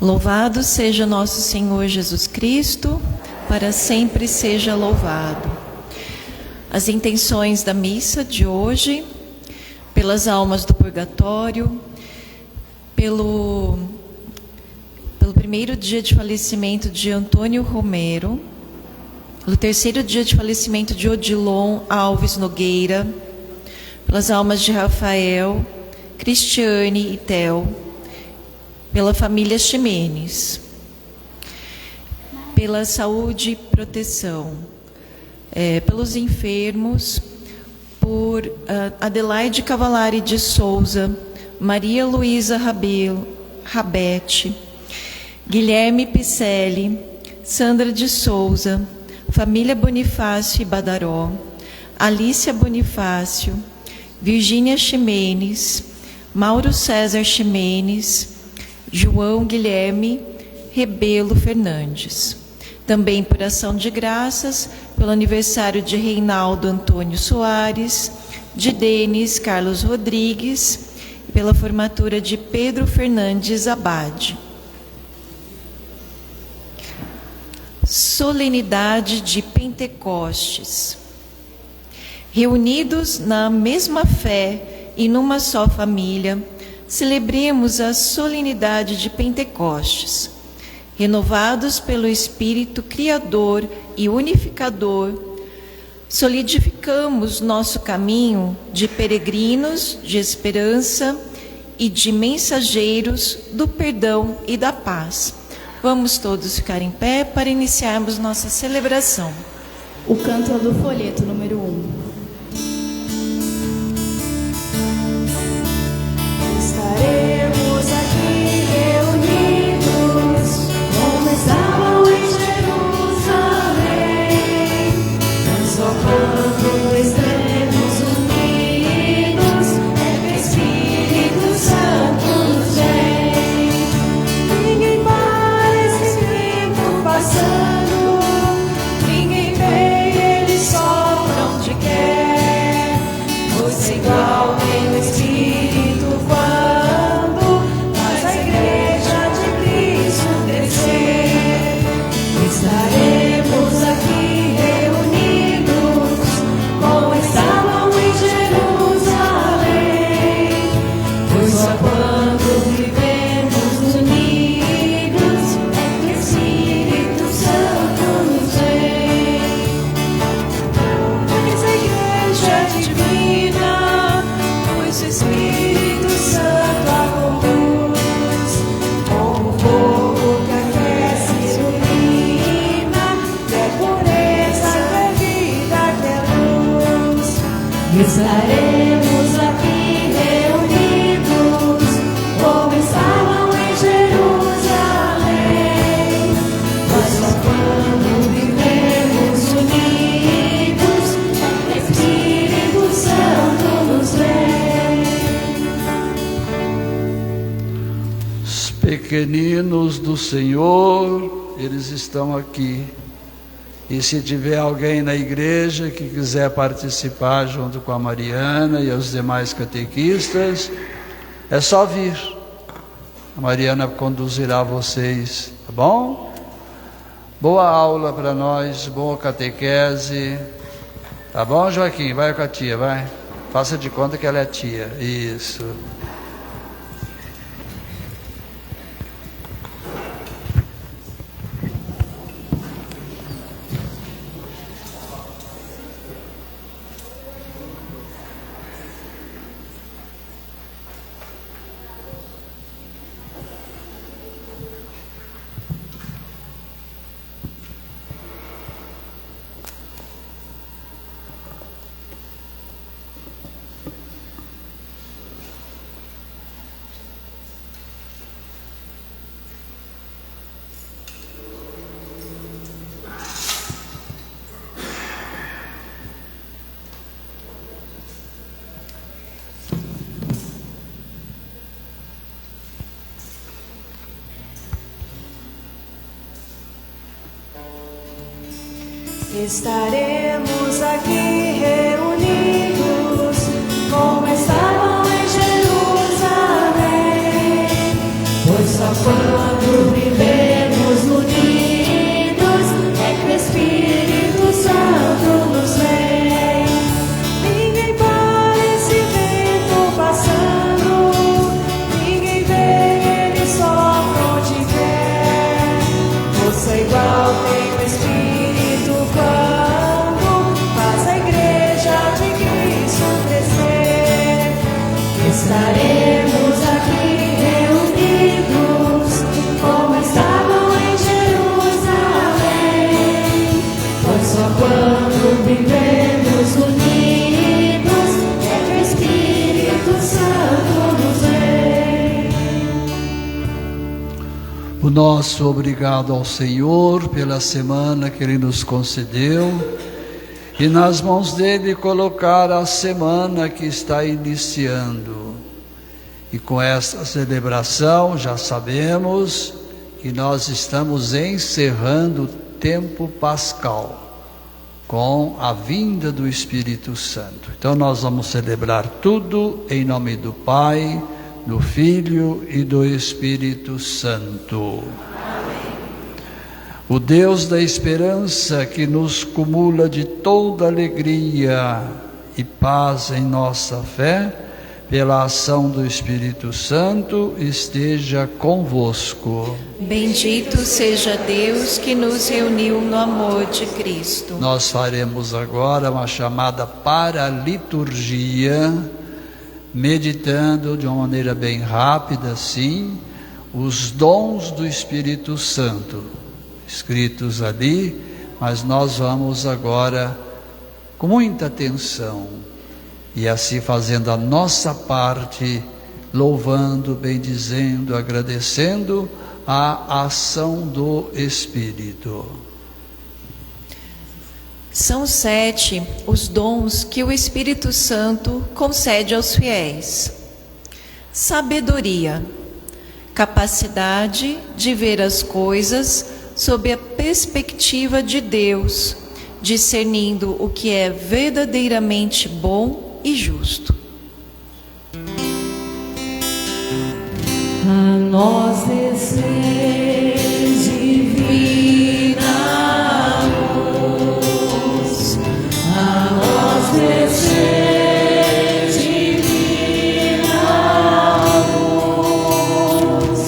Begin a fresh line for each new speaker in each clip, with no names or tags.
Louvado seja nosso Senhor Jesus Cristo, para sempre seja louvado. As intenções da missa de hoje, pelas almas do purgatório, pelo primeiro dia de falecimento de Antônio Romero, pelo terceiro dia de falecimento de Odilon Alves Nogueira, pelas almas de Rafael, Cristiane e Theo, pela família Ximenes, pela saúde e proteção, pelos enfermos, por Adelaide Cavalari de Souza, Maria Luísa Rabete, Guilherme Picelli, Sandra de Souza, família Bonifácio e Badaró, Alícia Bonifácio, Virgínia Ximenes, Mauro César Ximenes, João Guilherme Rebelo Fernandes. Também por ação de graças, pelo aniversário de Reinaldo Antônio Soares, de Denis Carlos Rodrigues, e pela formatura de Pedro Fernandes Abade. Solenidade de Pentecostes. Reunidos na mesma fé e numa só família, celebremos a solenidade de Pentecostes. Renovados pelo Espírito Criador e Unificador, solidificamos nosso caminho de peregrinos de esperança e de mensageiros do perdão e da paz. Vamos todos ficar em pé para iniciarmos nossa celebração.
O canto do folheto número 1. Estaremos aqui reunidos, como estavam em Jerusalém, só quando estaremos unidos, é que o Espírito Santo nos vem. Ninguém parece tempo passando, ninguém vê, ele sopra onde quer, você igual tem o Espírito quando faz a igreja de Cristo crescer. Estaremos aqui reunidos, como estavam em Jerusalém, pois só quando vivemos unidos é que o Espírito Santo nos vem. Essa igreja divina, pois o Espírito Santo a conduz, como fogo que aquece e ilumina, que é pureza, que é vida, que é luz. Estaremos aqui reunidos, como estavam em Jerusalém, mas só quando vivemos unidos é que o Espírito Santo nos vem.
Os pequeninos do Senhor, eles estão aqui. E se tiver alguém na igreja que quiser participar junto com a Mariana e os demais catequistas, é só vir. A Mariana conduzirá vocês, tá bom? Boa aula para nós, boa catequese. Tá bom, Joaquim? Vai com a tia, vai. Faça de conta que ela é tia. Isso.
Estaremos aqui reunidos, como estavam em Jerusalém, pois só quando
O nosso obrigado ao Senhor pela semana que Ele nos concedeu e nas mãos dele colocar a semana que está iniciando. E com esta celebração já sabemos que nós estamos encerrando o tempo pascal com a vinda do Espírito Santo. Então nós vamos celebrar tudo em nome do Pai, do Filho e do Espírito Santo.
Amém.
O Deus da esperança, que nos cumula de toda alegria e paz em nossa fé, pela ação do Espírito Santo, esteja convosco.
Bendito seja Deus que nos reuniu no amor de Cristo.
Nós faremos agora uma chamada para a liturgia, meditando de uma maneira bem rápida, sim, os dons do Espírito Santo, escritos ali, mas nós vamos agora, com muita atenção, e assim fazendo a nossa parte, louvando, bendizendo, agradecendo a ação do Espírito.
São 7 os dons que o Espírito Santo concede aos fiéis: sabedoria, capacidade de ver as coisas sob a perspectiva de Deus, discernindo o que é verdadeiramente bom e justo.
A nós descer divina luz, a nós descer divina luz,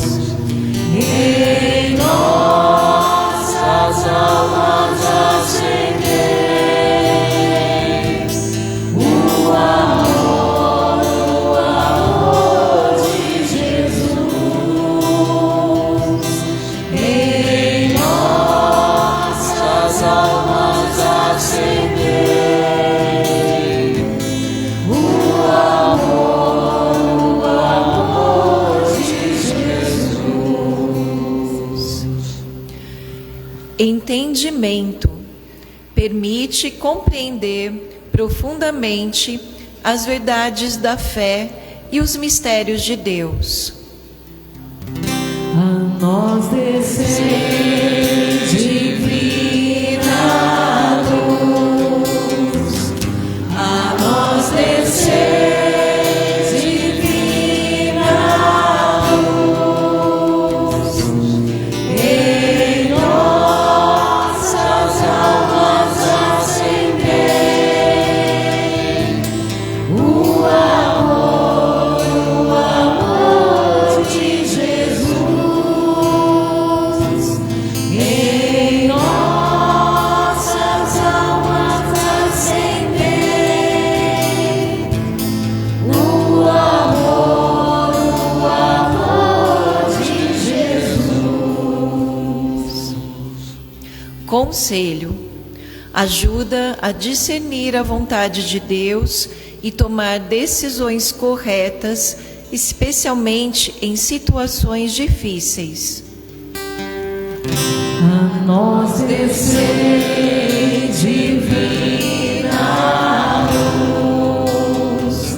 em nossas almas acendei o amor de Jesus. Em nossas almas acendei o amor de Jesus.
Entendimento permite compreender profundamente as verdades da fé e os mistérios de Deus.
A nós descer divina luz, a nós descer divina luz, em nossas almas acendei o amor de Jesus. Em nossas almas acendei o amor de Jesus.
Conselho ajuda a discernir a vontade de Deus e tomar decisões corretas, especialmente em situações difíceis.
A nós descer divina luz,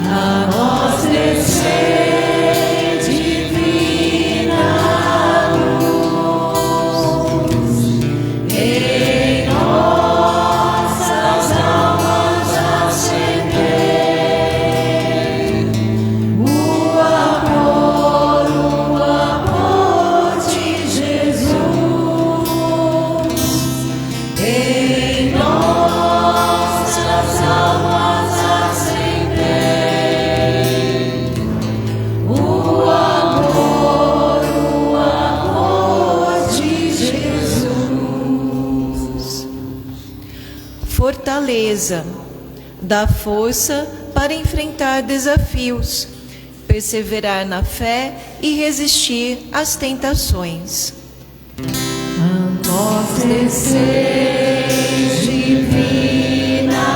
a nós descer divina luz, em nossas almas acendei o amor de Jesus. Em nossas almas acendei o amor de Jesus.
Fortaleza dá força para enfrentar desafios, perseverar na fé e resistir às tentações.
A nós descer divina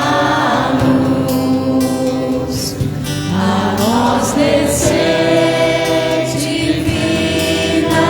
luz, a nós descer divina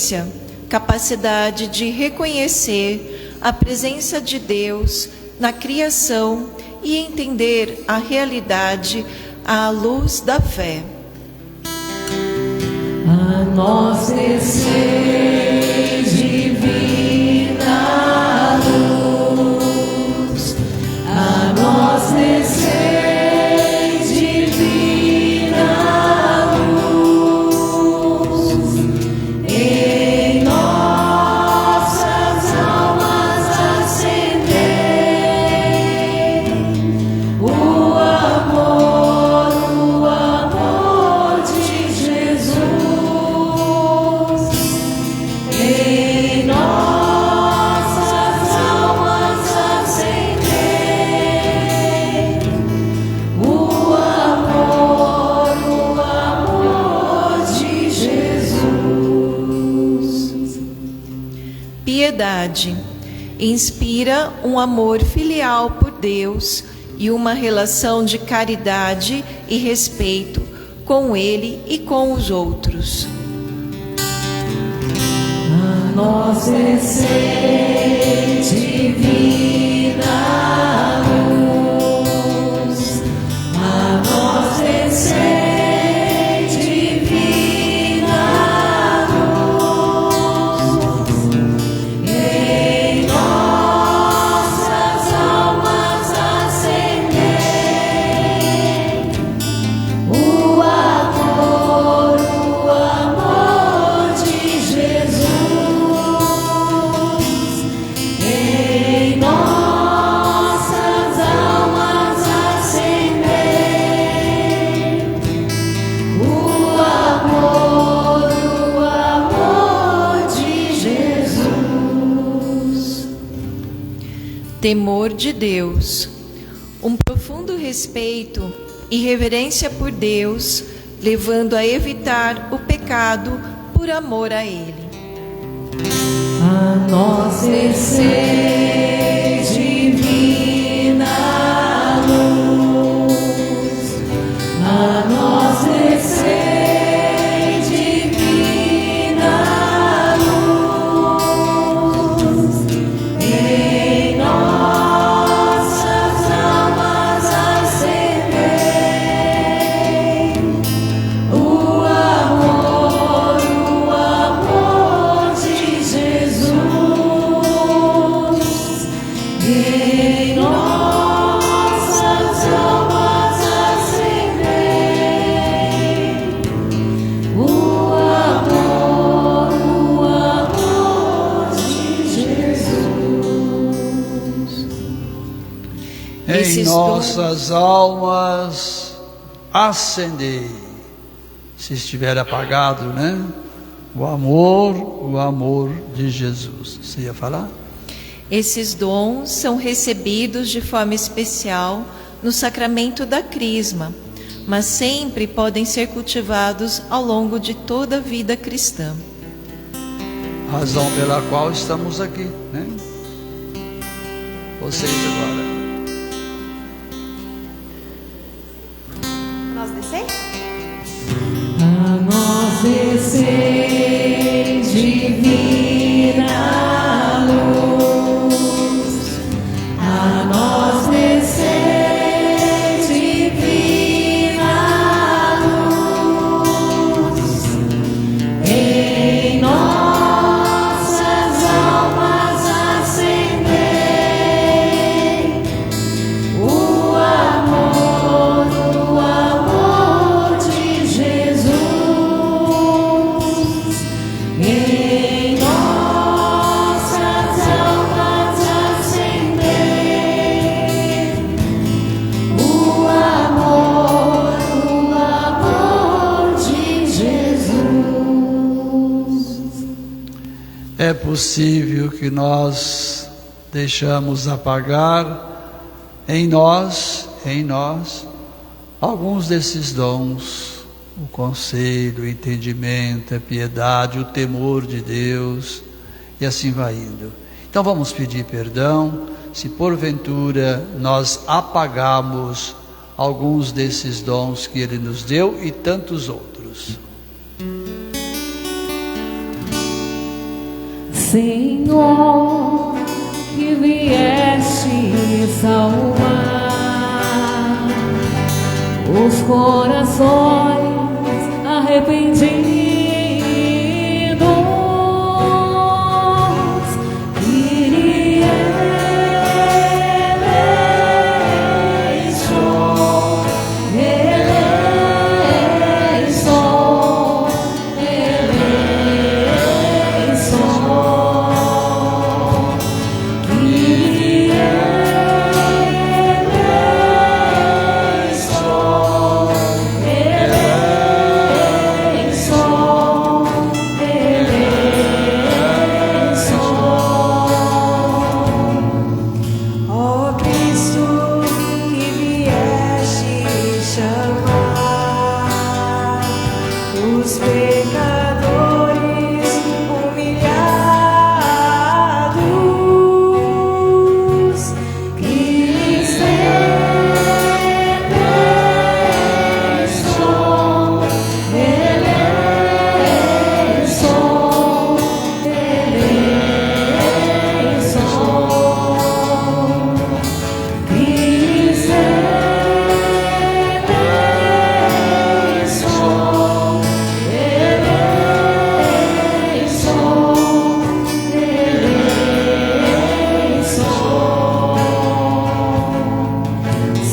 prudência, capacidade de reconhecer a presença de Deus na criação e entender a realidade à luz da fé.
A nós descei divina luz, a nós descei divina luz, em nossas almas acendei o amor de Jesus. Em nossas almas acendei o amor de Jesus.
Piedade inspira um amor filial por Deus e uma relação de caridade e respeito com Ele e com os outros.
A nós descei divina luz, a nós descei divina luz, em nossas almas acendei o amor de Jesus. Em nossas almas acendei o amor de Jesus.
Temor de Deus, um profundo respeito e reverência por Deus, levando a evitar o pecado por amor a Ele.
A nós descei divina luz, a nós descei divina luz, em nossas almas acendei o amor de Jesus. Em nossas almas acendei o amor de Jesus.
Em
Esses
nossas almas acendei. Se estiver apagado, né? O amor de Jesus. Você ia falar?
Esses dons são recebidos de forma especial no sacramento da Crisma, mas sempre podem ser cultivados ao longo de toda a vida cristã.
Razão pela qual estamos aqui, né? Vocês agora.
Nós descer?
A nós descei divina luz, a nós descei divina luz, em nossas almas acendei o amor de Jesus. Em nossas almas acendei o amor de Jesus.
É possível que nós deixamos apagar em nós, alguns desses dons, o conselho, o entendimento, a piedade, o temor de Deus, e assim vai indo. Então vamos pedir perdão, se porventura nós apagamos alguns desses dons que Ele nos deu e tantos outros.
Senhor, que vieste salvar os corações arrependidos.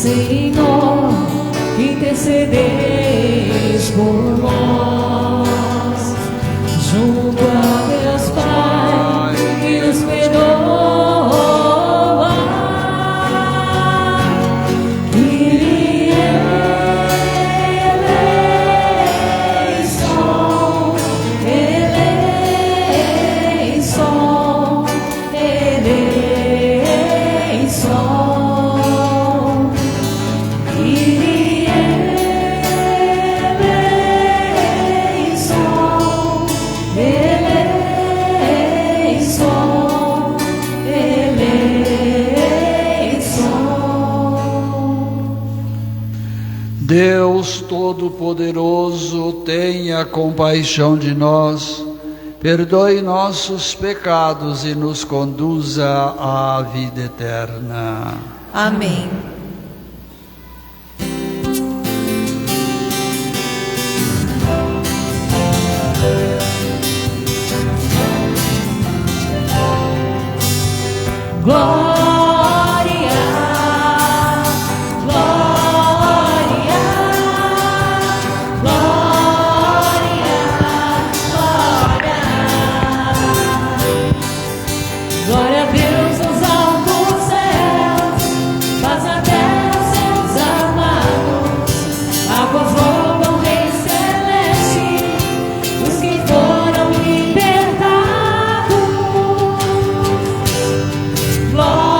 Senhor, intercedeis por nós, junto a Deus Pai, que nos perdoa.
Deus Todo-Poderoso, tenha compaixão de nós, perdoe nossos pecados e nos conduza à vida eterna.
Amém.
Glória, glória, glória, glória. Glória a Deus nos altos céus, paz na terra aos seus amados. Águas roubam o Rei Celeste, os que foram libertados. Glória.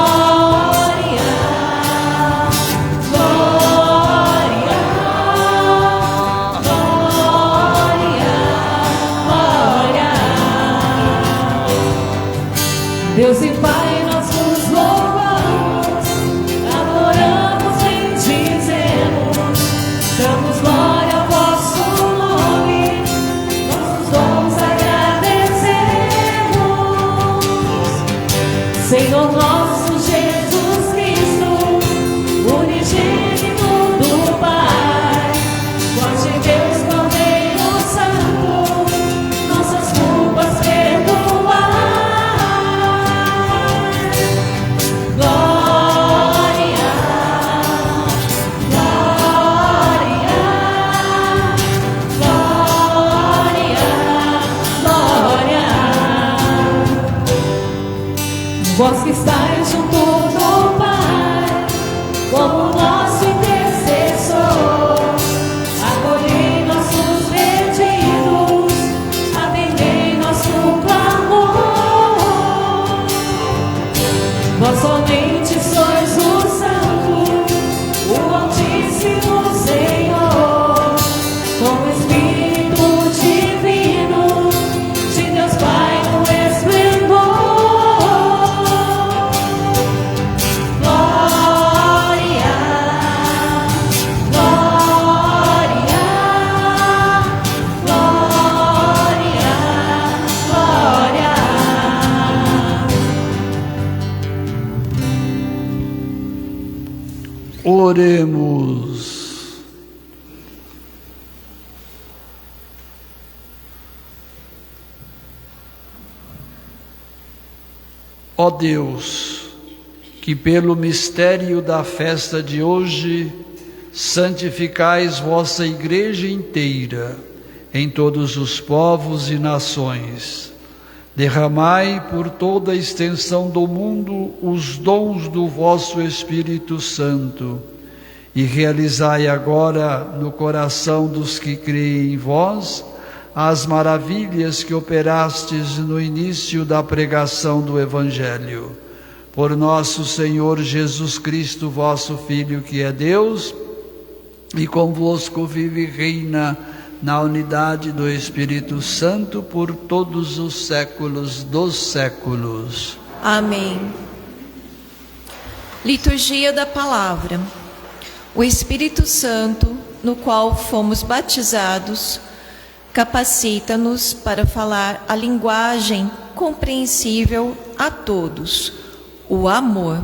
Oremos. Ó Deus, que pelo mistério da festa de hoje santificais vossa Igreja inteira em todos os povos e nações, derramai por toda a extensão do mundo os dons do vosso Espírito Santo e realizai agora no coração dos que creem em vós as maravilhas que operastes no início da pregação do Evangelho. Por nosso Senhor Jesus Cristo, vosso Filho, que é Deus, e convosco vive e reina na unidade do Espírito Santo por todos os séculos dos séculos.
Amém. Liturgia da Palavra. O Espírito Santo, no qual fomos batizados, capacita-nos para falar a linguagem compreensível a todos, o amor.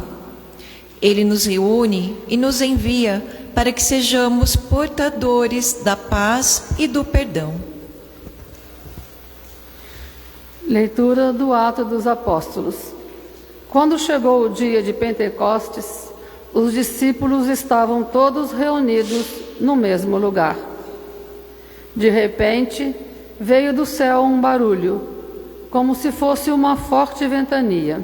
Ele nos reúne e nos envia para que sejamos portadores da paz e do perdão.
Leitura do Atos dos Apóstolos. Quando chegou o dia de Pentecostes, os discípulos estavam todos reunidos no mesmo lugar. De repente, veio do céu um barulho, como se fosse uma forte ventania,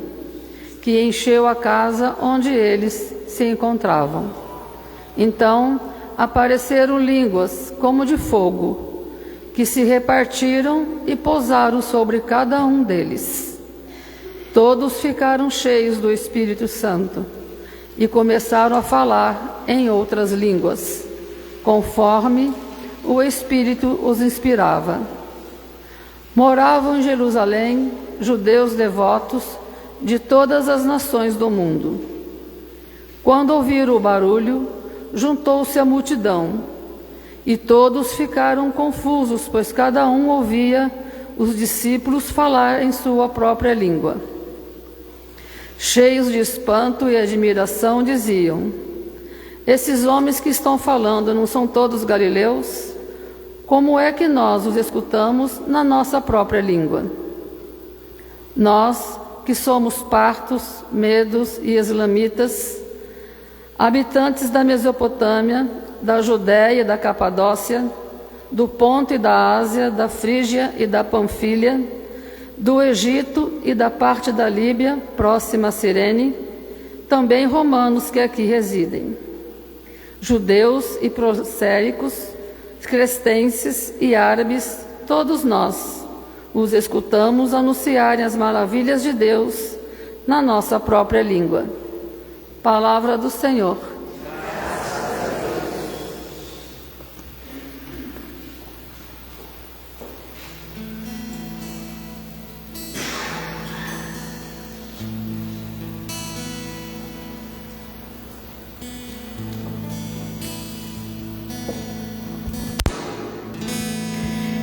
que encheu a casa onde eles se encontravam. Então apareceram línguas como de fogo, que se repartiram e pousaram sobre cada um deles. Todos ficaram cheios do Espírito Santo e começaram a falar em outras línguas, conforme o Espírito os inspirava. Moravam em Jerusalém judeus devotos de todas as nações do mundo. Quando ouviram o barulho, juntou-se a multidão, e todos ficaram confusos, pois cada um ouvia os discípulos falar em sua própria língua. Cheios de espanto e admiração, diziam: esses homens que estão falando não são todos galileus? Como é que nós os escutamos na nossa própria língua? Nós, que somos partos, medos e eslamitas, habitantes da Mesopotâmia, da Judéia e da Capadócia, do Ponto e da Ásia, da Frígia e da Panfilha, do Egito e da parte da Líbia, próxima a Cirene, também romanos que aqui residem, judeus e prosélticos, crestenses e árabes, todos nós os escutamos anunciarem as maravilhas de Deus na nossa própria língua. Palavra do Senhor.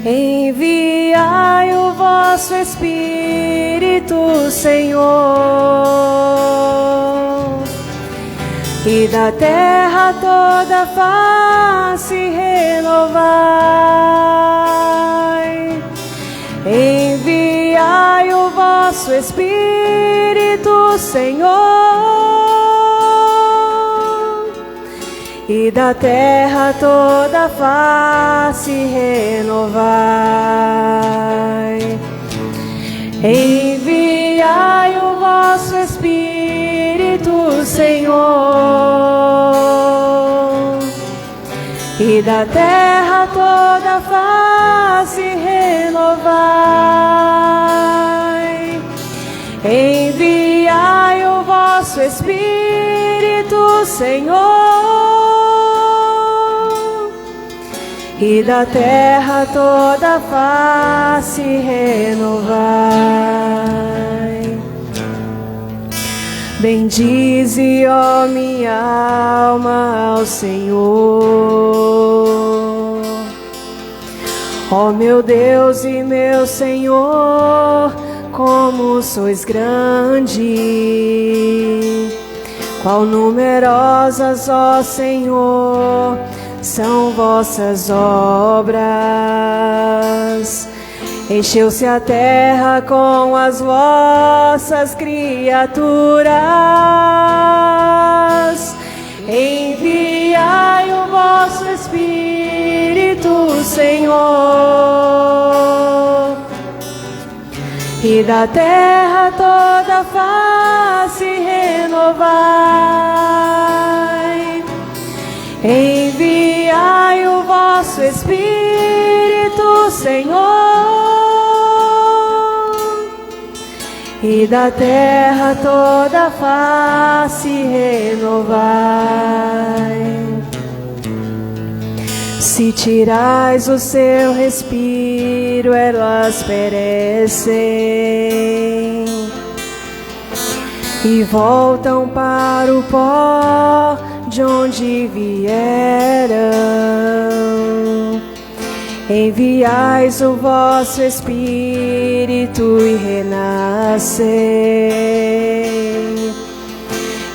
Enviai o vosso Espírito, Senhor, e da terra toda face renovai. Enviai o vosso Espírito, Senhor, e da terra toda face renovai. Enviai o vosso Espírito, Senhor, e da terra toda face renovai. Enviai o vosso Espírito, Senhor, e da terra toda face renovai. Bendize, ó minha alma, ao Senhor. Ó meu Deus e meu Senhor, como sois grande,
Quão numerosas, ó Senhor, são vossas obras. Encheu-se a terra com as vossas criaturas. Enviai o vosso Espírito, Senhor, e da terra toda a face renovai. Enviai o vosso Espírito, Senhor, e da terra toda a face renovai. Se tirais o seu respiro, elas perecem e voltam para o pó de onde vieram. Enviais o vosso Espírito e renascem,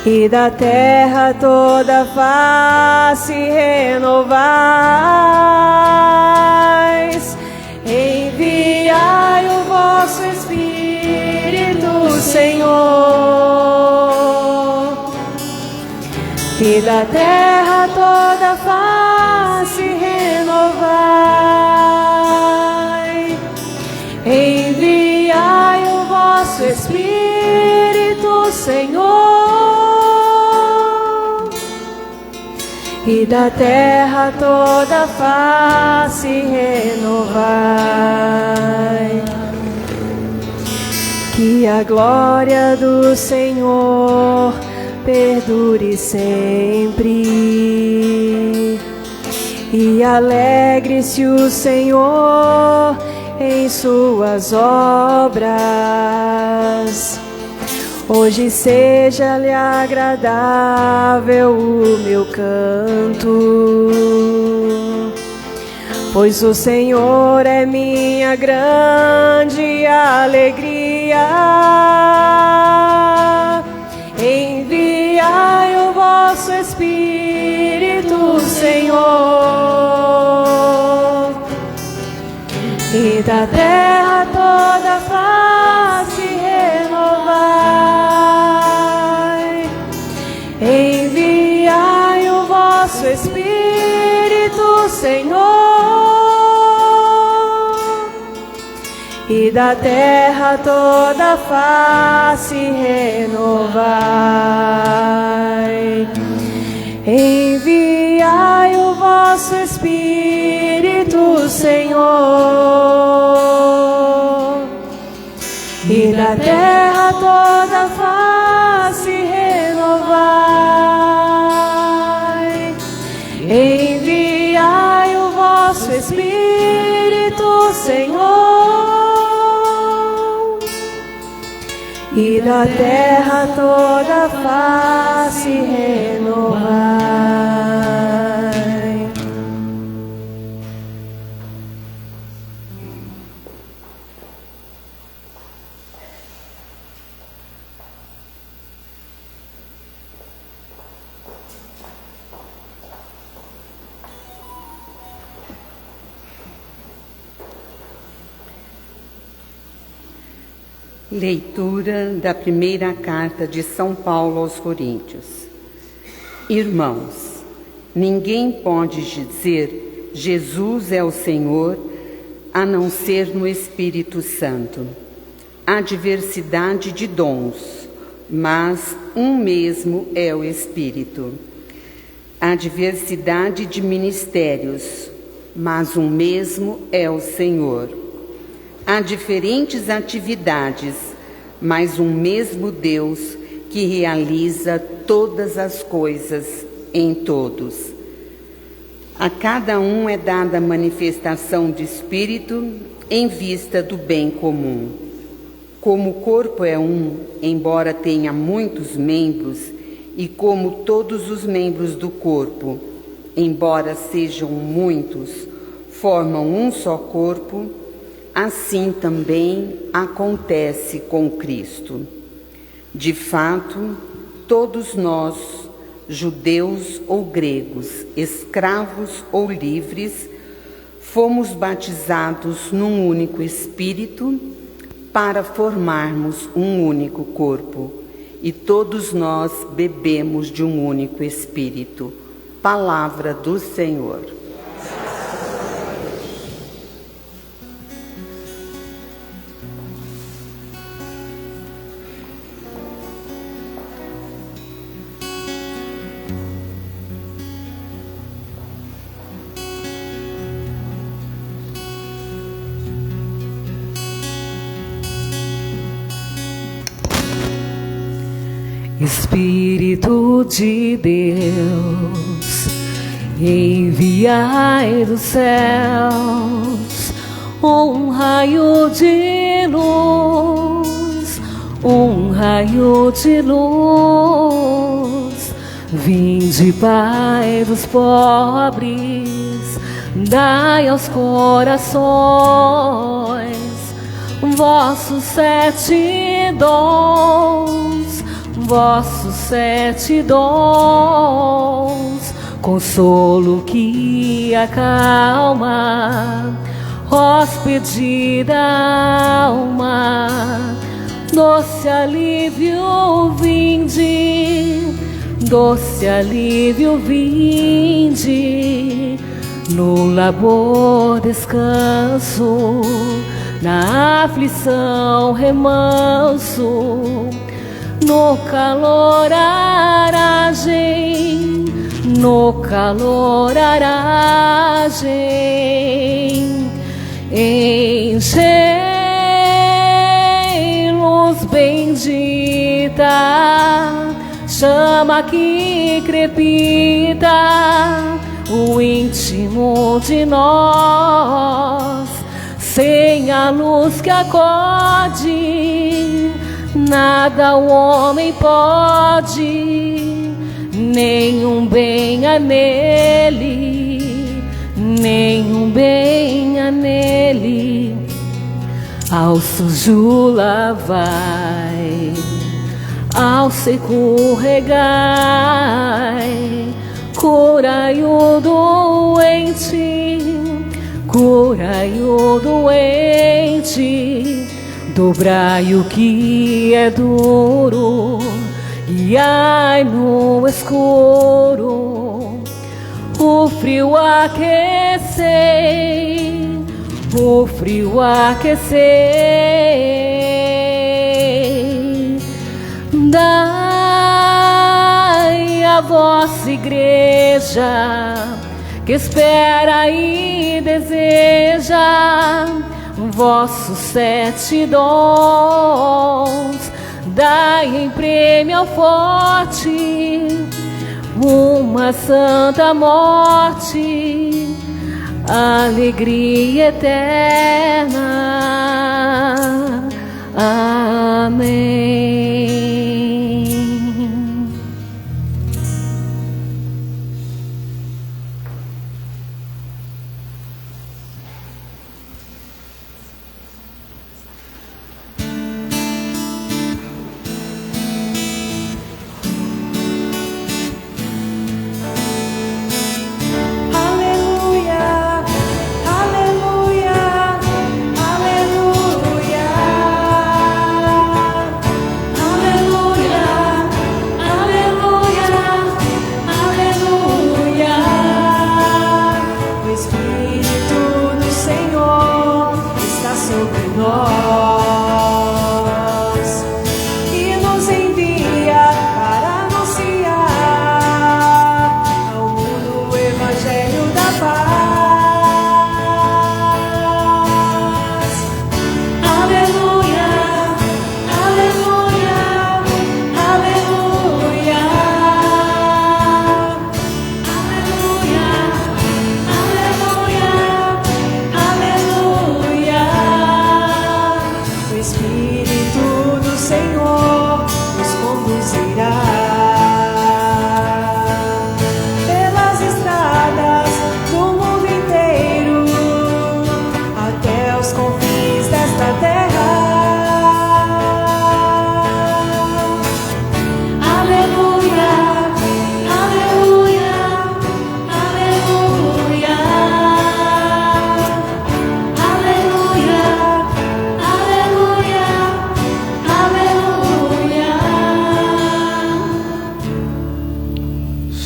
e da terra toda a face renovais. Enviai o vosso Espírito, Senhor, e da terra toda a face renovai. Enviai o vosso Espírito, Senhor, e da terra toda a face renovai. Que a glória do Senhor perdure sempre, e alegre-se o Senhor em suas obras. Hoje seja-lhe agradável o meu canto, pois o Senhor é minha grande alegria. Enviai o vosso Espírito, Senhor, e da terra toda a face renovai. Enviai o vosso Espírito, Senhor, e da terra toda a face renovai. Enviai o vosso Espírito, Senhor, e da terra toda a face renovai. Enviai o vosso Espírito, Senhor, e da terra toda a face renovai.
Leitura da primeira carta de São Paulo aos Coríntios. Irmãos, ninguém pode dizer Jesus é o Senhor, a não ser no Espírito Santo. Há diversidade de dons, mas um mesmo é o Espírito. Há diversidade de ministérios, mas um mesmo é o Senhor. Há diferentes atividades, mas um mesmo Deus que realiza todas as coisas em todos. A cada um é dada a manifestação de Espírito em vista do bem comum. Como o corpo é um, embora tenha muitos membros, e como todos os membros do corpo, embora sejam muitos, formam um só corpo, assim também acontece com Cristo. De fato, todos nós, judeus ou gregos, escravos ou livres, fomos batizados num único Espírito para formarmos um único corpo. E todos nós bebemos de um único Espírito. Palavra do Senhor.
Espírito de Deus, enviai dos céus um raio de luz, um raio de luz. Vinde, Pai dos pobres, dai aos corações vossos 7 dons, vossos 7 dons, consolo que acalma, hóspede da alma, doce alívio vinde, doce alívio vinde, no labor descanso, na aflição remanso, no calor aragem, no calor aragem, enchei-los bendita, chama que crepita o íntimo de nós, sem a luz que acode, nada o homem pode, nenhum bem há nele, nenhum bem há nele. Ao sujo lavai, ao seco regai, curai o doente, curai o doente, dobrai o que é duro, guiai no escuro, o frio aquecei, o frio aquecei. Dai a vossa igreja, que espera e deseja vossos 7 dons, dai em prêmio ao forte uma santa morte, alegria eterna. Amém.
Aleluia, aleluia,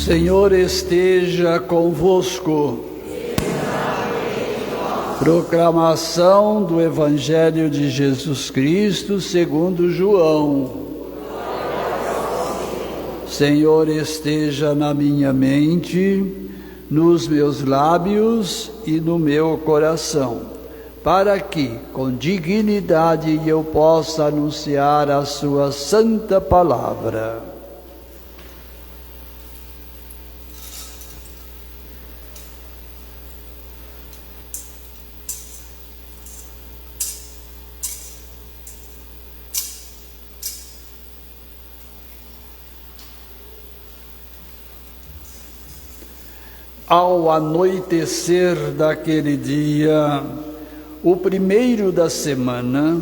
Senhor esteja convosco. Proclamação do Evangelho de Jesus Cristo segundo João. Senhor esteja na minha mente, nos meus lábios e no meu coração, para que, com dignidade, eu possa anunciar a sua santa palavra. Ao anoitecer daquele dia, o primeiro da semana,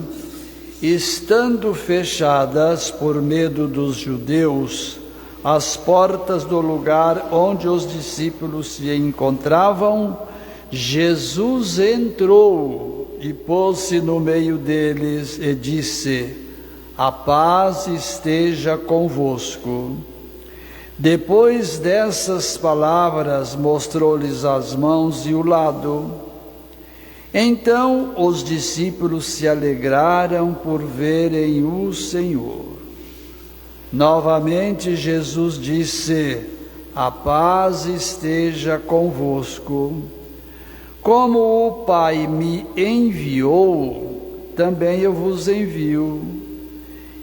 estando fechadas por medo dos judeus as portas do lugar onde os discípulos se encontravam, Jesus entrou e pôs-se no meio deles e disse: "A paz esteja convosco." Depois dessas palavras, mostrou-lhes as mãos e o lado. Então os discípulos se alegraram por verem o Senhor. Novamente Jesus disse: "A paz esteja convosco. Como o Pai me enviou, também eu vos envio."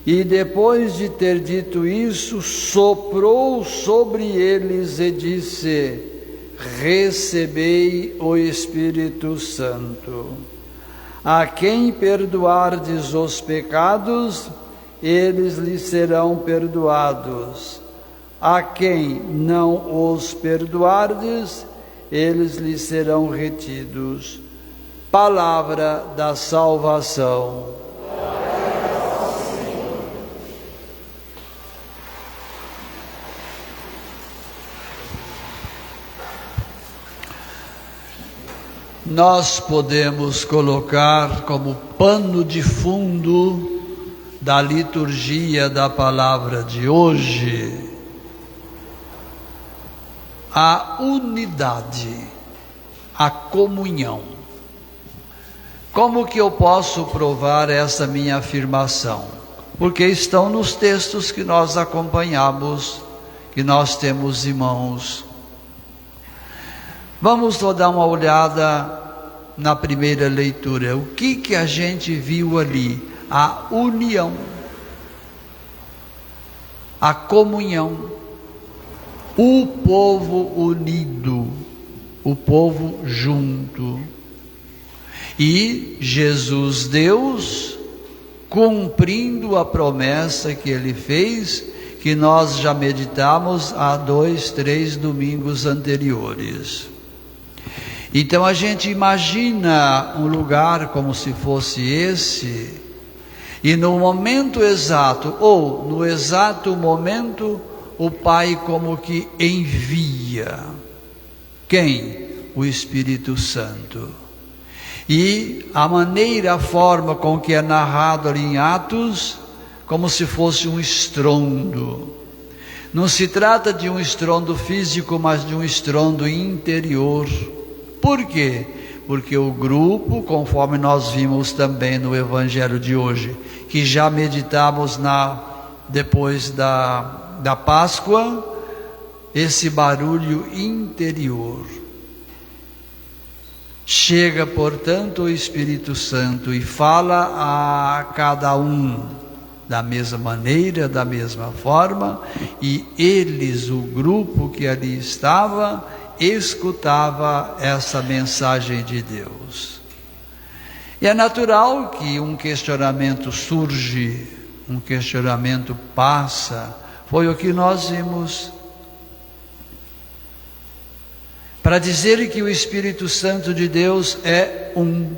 E depois de ter dito isso, soprou sobre eles e disse: "Recebei o Espírito Santo. A quem perdoardes os pecados, eles lhes serão perdoados. A quem não os perdoardes, eles lhes serão retidos." Palavra da salvação. Nós podemos colocar como pano de fundo da liturgia da palavra de hoje a unidade, a comunhão. Como que eu posso provar essa minha afirmação? Porque estão nos textos que nós acompanhamos, que nós temos em mãos. Vamos dar uma olhada na primeira leitura. O que a gente viu ali? A união, a comunhão, o povo unido, o povo junto. E Jesus, Deus, cumprindo a promessa que Ele fez, que nós já meditamos há 2, 3 domingos anteriores. Então a gente imagina um lugar como se fosse esse, e no momento exato, ou no exato momento, o Pai como que envia. Quem? O Espírito Santo. E a maneira, a forma com que é narrado ali em Atos, como se fosse um estrondo. Não se trata de um estrondo físico, mas de um estrondo interior. Por quê? Porque o grupo, conforme nós vimos também no Evangelho de hoje, que já meditamos depois da Páscoa, esse barulho interior. Chega, portanto, o Espírito Santo e fala a cada um da mesma maneira, da mesma forma, e eles, o grupo que ali estava, escutava essa mensagem de Deus. E é natural que um questionamento surge, um questionamento passa. Foi o que nós vimos. Para dizer que o Espírito Santo de Deus é um.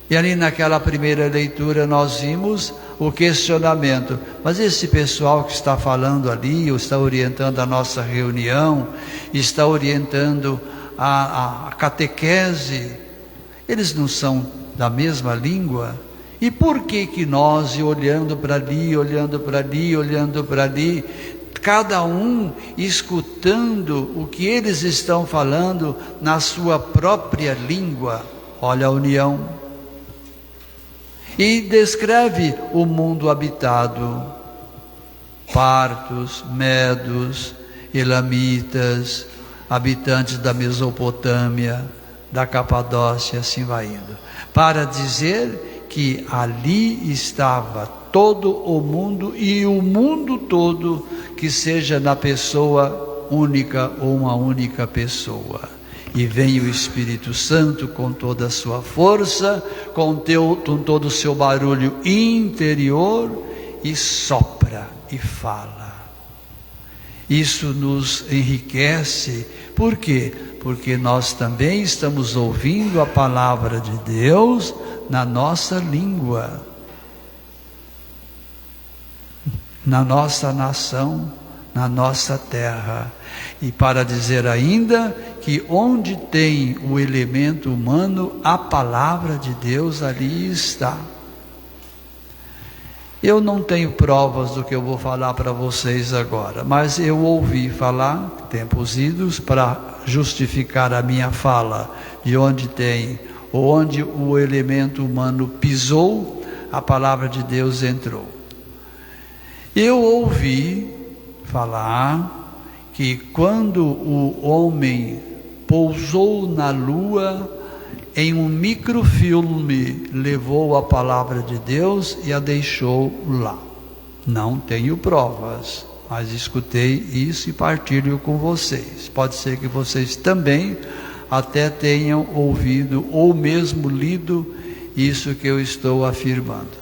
E ali naquela primeira leitura nós vimos o questionamento. Mas esse pessoal que está falando ali, ou está orientando a nossa reunião, está orientando a catequese, eles não são da mesma língua? E por que nós, olhando para ali, olhando para ali, olhando para ali, cada um escutando o que eles estão falando na sua própria língua. Olha a união. E descreve o mundo habitado: partos, medos, elamitas, habitantes da Mesopotâmia, da Capadócia, assim vai indo, para dizer que ali estava todo o mundo, e o mundo todo que seja na pessoa única ou uma única pessoa. E vem o Espírito Santo com toda a sua força, com todo o seu barulho interior, e sopra e fala. Isso nos enriquece. Por quê? Porque nós também estamos ouvindo a palavra de Deus na nossa língua, na nossa nação, na nossa terra. E para dizer ainda que onde tem o elemento humano, a palavra de Deus ali está. Eu não tenho provas do que eu vou falar para vocês agora, mas eu ouvi falar, tempos idos, para justificar a minha fala, de onde tem, onde o elemento humano pisou, a palavra de Deus entrou. Eu ouvi falar que quando o homem pousou na lua, em um microfilme levou a palavra de Deus e a deixou lá. Não tenho provas, mas escutei isso e partilho com vocês. Pode ser que vocês também até tenham ouvido ou mesmo lido isso que eu estou afirmando.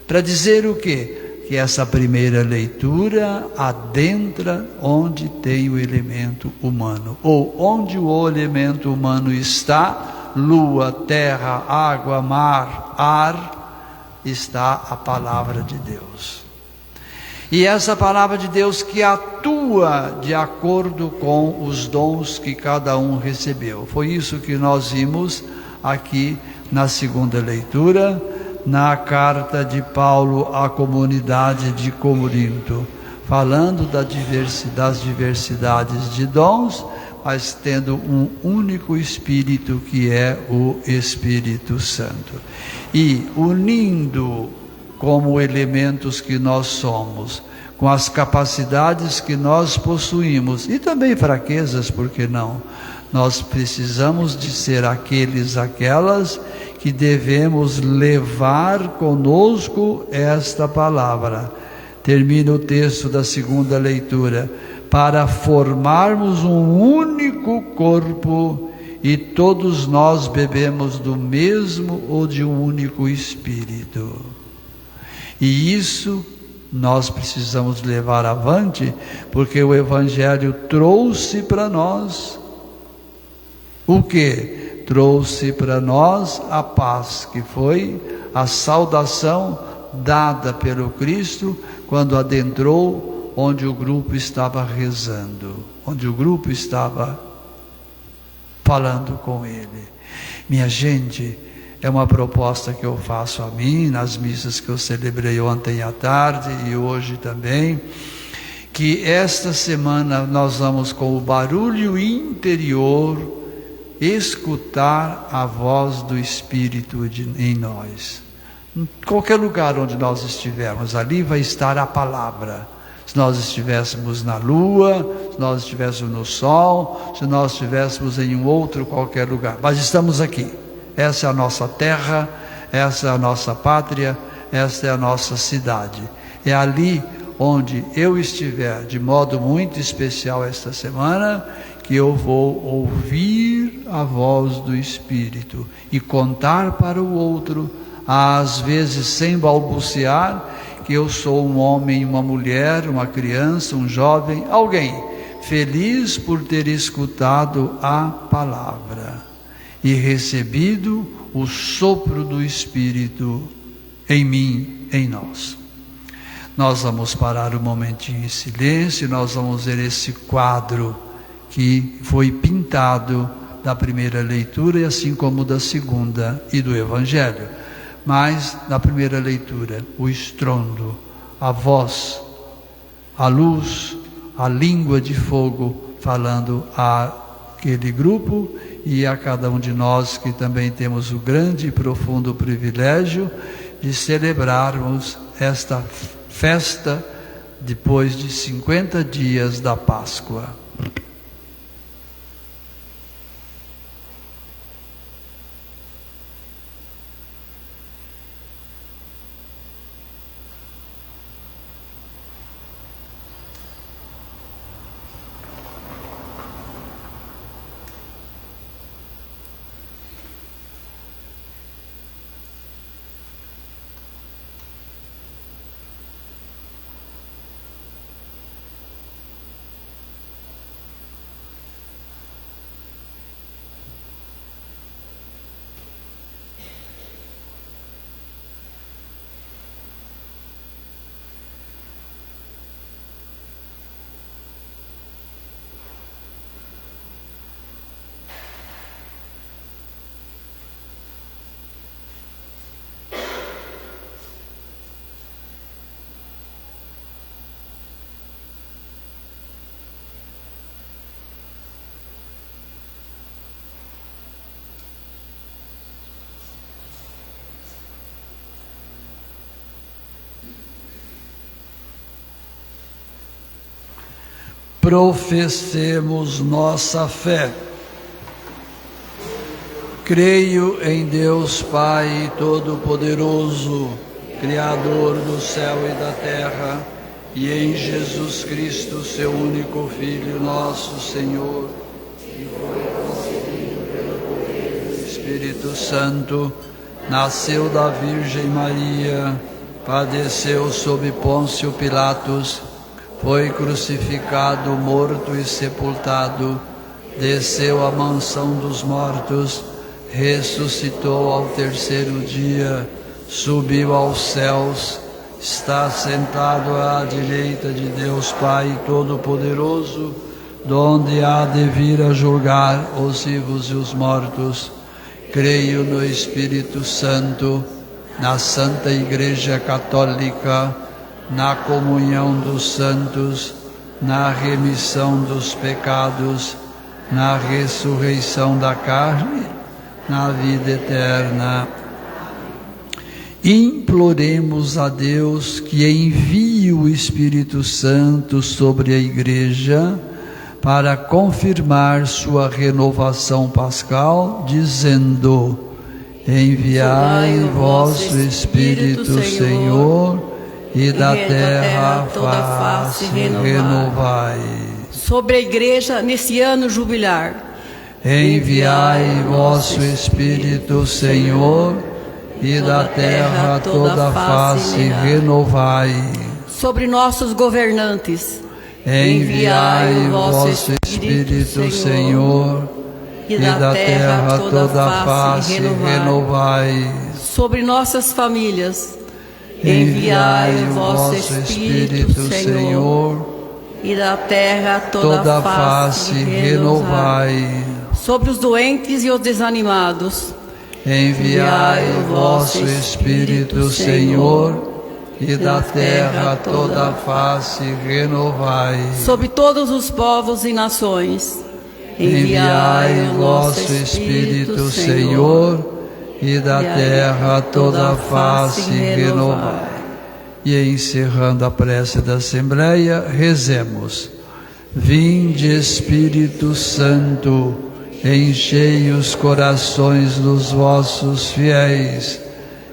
Para dizer o quê? Que essa primeira leitura adentra onde tem o elemento humano, ou onde o elemento humano está. Lua, terra, água, mar, ar, está a palavra de Deus. E essa palavra de Deus que atua de acordo com os dons que cada um recebeu. Foi isso que nós vimos aqui na segunda leitura, na carta de Paulo à comunidade de Corinto, falando das diversidades de dons, mas tendo um único Espírito, que é o Espírito Santo. E unindo como elementos que nós somos, com as capacidades que nós possuímos, e também fraquezas, por que não? Nós precisamos de ser aquelas que devemos levar conosco esta palavra. Termina o texto da segunda leitura: para formarmos um único corpo, e todos nós bebemos do mesmo ou de um único Espírito. E isso nós precisamos levar avante, porque o Evangelho trouxe para nós o que? Trouxe para nós a paz, que foi a saudação dada pelo Cristo quando adentrou onde o grupo estava rezando, onde o grupo estava falando com ele. Minha gente, é uma proposta que eu faço a mim, nas missas que eu celebrei ontem à tarde e hoje também, que esta semana nós vamos, com o barulho interior, escutar a voz do Espírito em nós. Em qualquer lugar onde nós estivermos, ali vai estar a palavra. Se nós estivéssemos na lua, se nós estivéssemos no sol, se nós estivéssemos em um outro qualquer lugar, mas estamos aqui. Essa é a nossa terra, essa é a nossa pátria, essa é a nossa cidade. É ali onde eu estiver, de modo muito especial esta semana, que eu vou ouvir a voz do Espírito e contar para o outro, às vezes sem balbuciar, que eu sou um homem, uma mulher, uma criança, um jovem, alguém feliz por ter escutado a palavra e recebido o sopro do Espírito em mim, em nós. Nós vamos parar um momentinho em silêncio, nós vamos ver esse quadro que foi pintado da primeira leitura, e assim como da segunda e do Evangelho. Mas na primeira leitura, o estrondo, a voz, a luz, a língua de fogo falando àquele grupo e a cada um de nós que também temos o grande e profundo privilégio de celebrarmos esta festa depois de 50 dias da Páscoa. Professemos nossa fé. Creio em Deus Pai Todo-Poderoso, Criador do céu e da terra, e em Jesus Cristo, seu único Filho, nosso Senhor, que foi concebido pelo poder do Espírito Santo, nasceu da Virgem Maria, padeceu sob Pôncio Pilatos, foi crucificado, morto e sepultado, desceu à mansão dos mortos, ressuscitou ao terceiro dia, subiu aos céus, está sentado à direita de Deus Pai Todo-Poderoso, donde há de vir a julgar os vivos e os mortos. Creio no Espírito Santo, na Santa Igreja Católica, na comunhão dos santos, na remissão dos pecados, na ressurreição da carne, na vida eterna. Imploremos a Deus que envie o Espírito Santo sobre a Igreja para confirmar sua renovação pascal, dizendo: enviai vosso Espírito, Senhor, e da terra toda face renovai.
Sobre a Igreja nesse ano jubilar,
enviai vosso Espírito, Senhor, e da terra toda face renovai.
Sobre nossos governantes,
enviai vosso Espírito, Senhor, e da terra toda face renovai.
Sobre nossas famílias,
enviai vosso Espírito, Senhor,
e da terra toda face renovai. Sobre os doentes e os desanimados,
enviai vosso Espírito, Senhor, e da terra toda face renovai.
Sobre todos os povos e nações,
enviai vosso Espírito, Senhor, e da terra toda face renovai. E encerrando a prece da Assembleia, rezemos: vinde Espírito Santo, enchei os corações dos vossos fiéis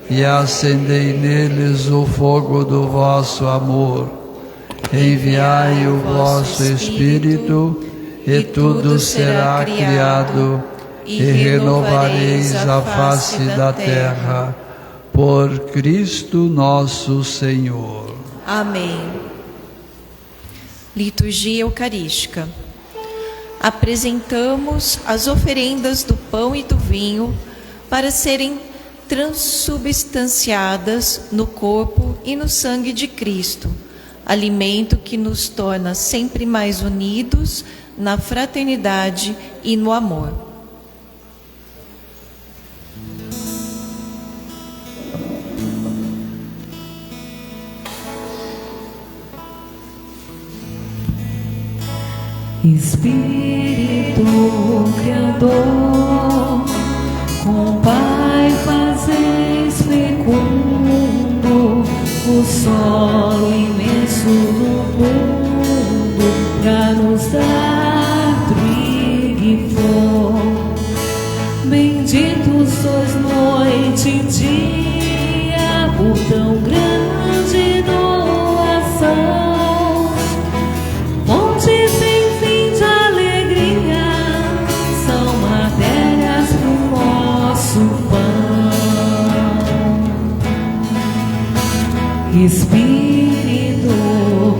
e acendei neles o fogo do vosso amor. Enviai o vosso Espírito, e tudo será criado, e renovareis a face da terra, por Cristo nosso Senhor.
Amém. Liturgia Eucarística. Apresentamos as oferendas do pão e do vinho para serem transubstanciadas no corpo e no sangue de Cristo, alimento que nos torna sempre mais unidos na fraternidade e no amor.
Espírito Criador, com Pai fazeis fecundo o solo imenso do mundo, pra nos dar trigo e flor. Bendito sois noite e dia, por tão grande doação. Fonte sem fim de alegria, são matérias pro nosso pão. Espírito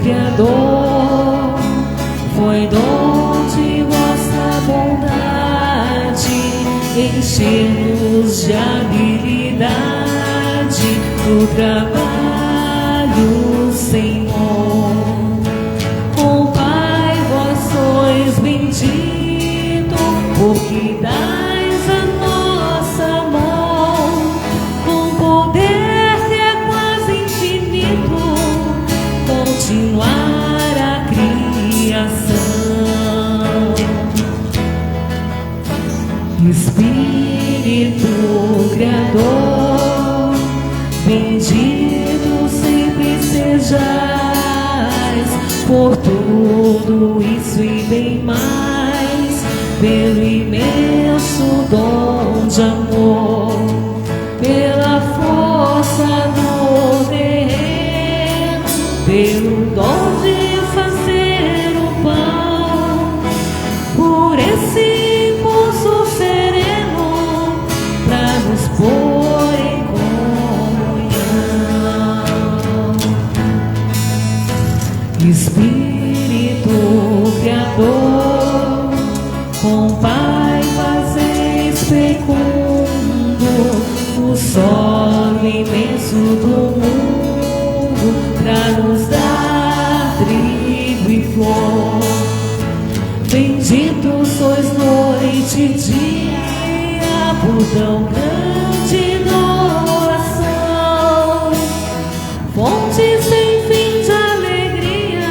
Criador, foi dom de vossa bondade, encher-nos de habilidade pro trabalho, Senhor. Com Pai vós sois bendito, porque dais a nossa mão, com poder que é quase infinito, continuar a criação. Espírito Criador, bendito sempre sejais, por tudo isso e bem mais, pelo imenso dom de amor, pela força do terreno, pelo dom de fazer o pão, por esse impulso sereno, pra nos pôr em comunhão. Espírito Criador, com Pai fazeis fecundo o solo imenso do mundo, pra nos dar trigo e flor. Bendito sois noite e dia, por tão grande doação. Fonte sem fim de alegria,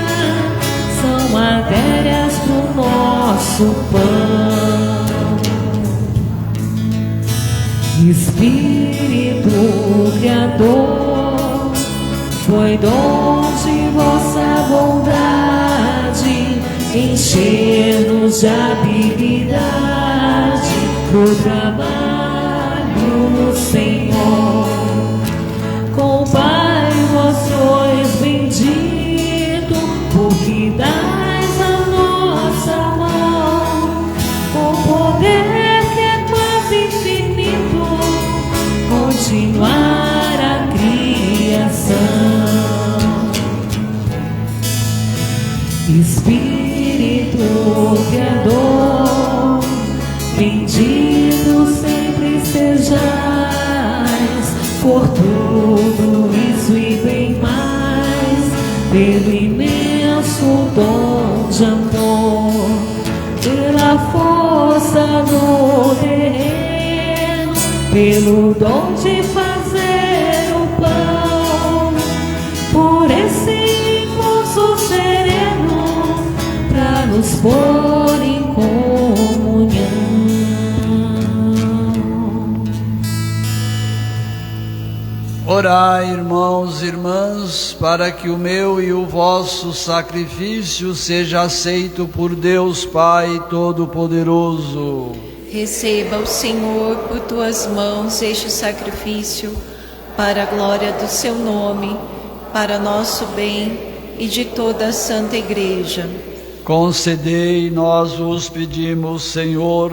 são matérias pro nosso pão. Espírito Criador, foi dom de vossa bondade, encher-nos de habilidade pro trabalho, Senhor. Com Pai vós sois bendito, porque dais a nossa mão, com poder que é quase infinito, continuar a criação. Espírito Criador, bendito sempre sejais, por tudo isso e bem mais, pelo imenso dom de amor, pela força do terreno, pelo dom de fazer o pão, por esse impulso sereno, pra nos pôr em comunhão.
Orai, irmãos e irmãs, para que o meu e o vosso sacrifício seja aceito por Deus Pai Todo-Poderoso.
Receba o Senhor por tuas mãos este sacrifício, para a glória do seu nome, para nosso bem e de toda a Santa Igreja.
Concedei, nós vos pedimos, Senhor,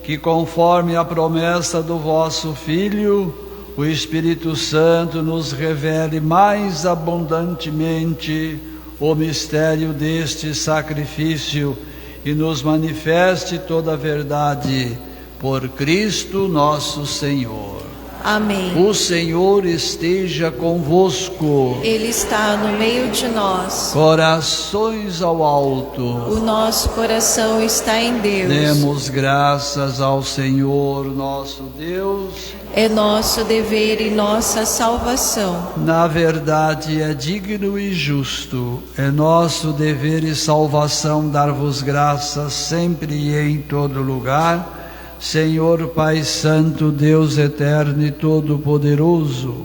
que conforme a promessa do vosso Filho, o Espírito Santo nos revele mais abundantemente o mistério deste sacrifício e nos manifeste toda a verdade, por Cristo nosso Senhor.
Amém.
O Senhor esteja convosco.
Ele está no meio de nós.
Corações ao alto.
O nosso coração está em Deus.
Demos graças ao Senhor nosso Deus.
é nosso dever e nossa salvação.
Na verdade, é digno e justo, é nosso dever e salvação dar-vos graças sempre e em todo lugar, Senhor Pai Santo, Deus eterno e todo-poderoso,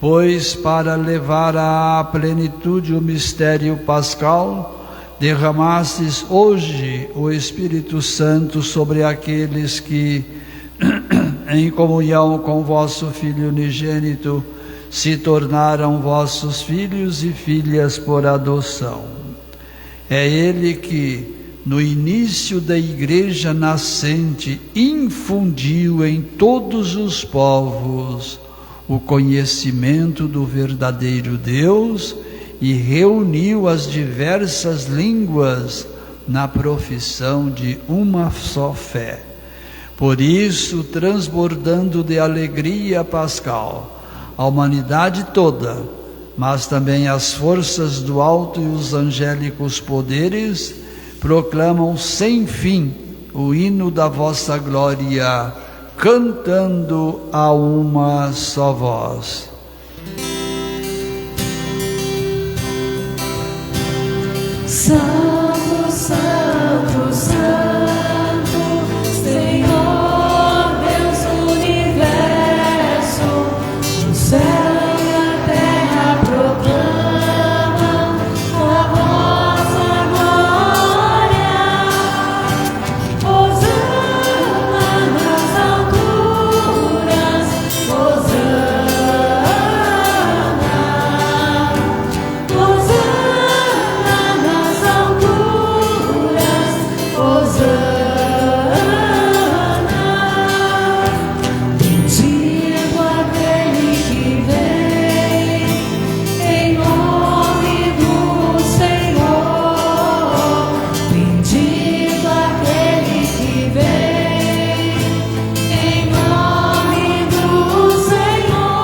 pois para levar à plenitude o mistério pascal, derramastes hoje o Espírito Santo sobre aqueles que, em comunhão com vosso Filho unigênito, se tornaram vossos filhos e filhas por adoção. É Ele que, no início da Igreja nascente, infundiu em todos os povos o conhecimento do verdadeiro Deus e reuniu as diversas línguas na profissão de uma só fé. Por isso, transbordando de alegria pascal, a humanidade toda, mas também as forças do alto e os angélicos poderes, proclamam sem fim o hino da vossa glória, cantando a uma só voz.
Santo, Santo, Santo, Senhor Deus do universo, o céu e a terra proclamam a vossa glória. Hosana nas alturas, Hosana, Hosana nas alturas, Hosana. Bendito aquele que vem em nome do Senhor. Bendito aquele que vem em nome do Senhor.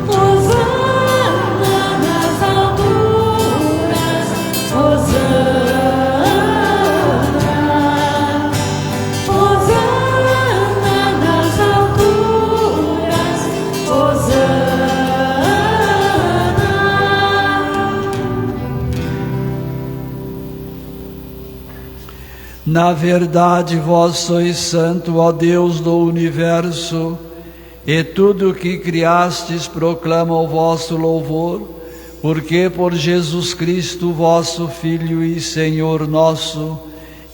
Hosana nas alturas, Hosana, Hosana nas alturas, Hosana.
Na verdade, vós sois santo, ó Deus do universo, e tudo o que criastes proclama o vosso louvor, porque por Jesus Cristo, vosso Filho e Senhor nosso,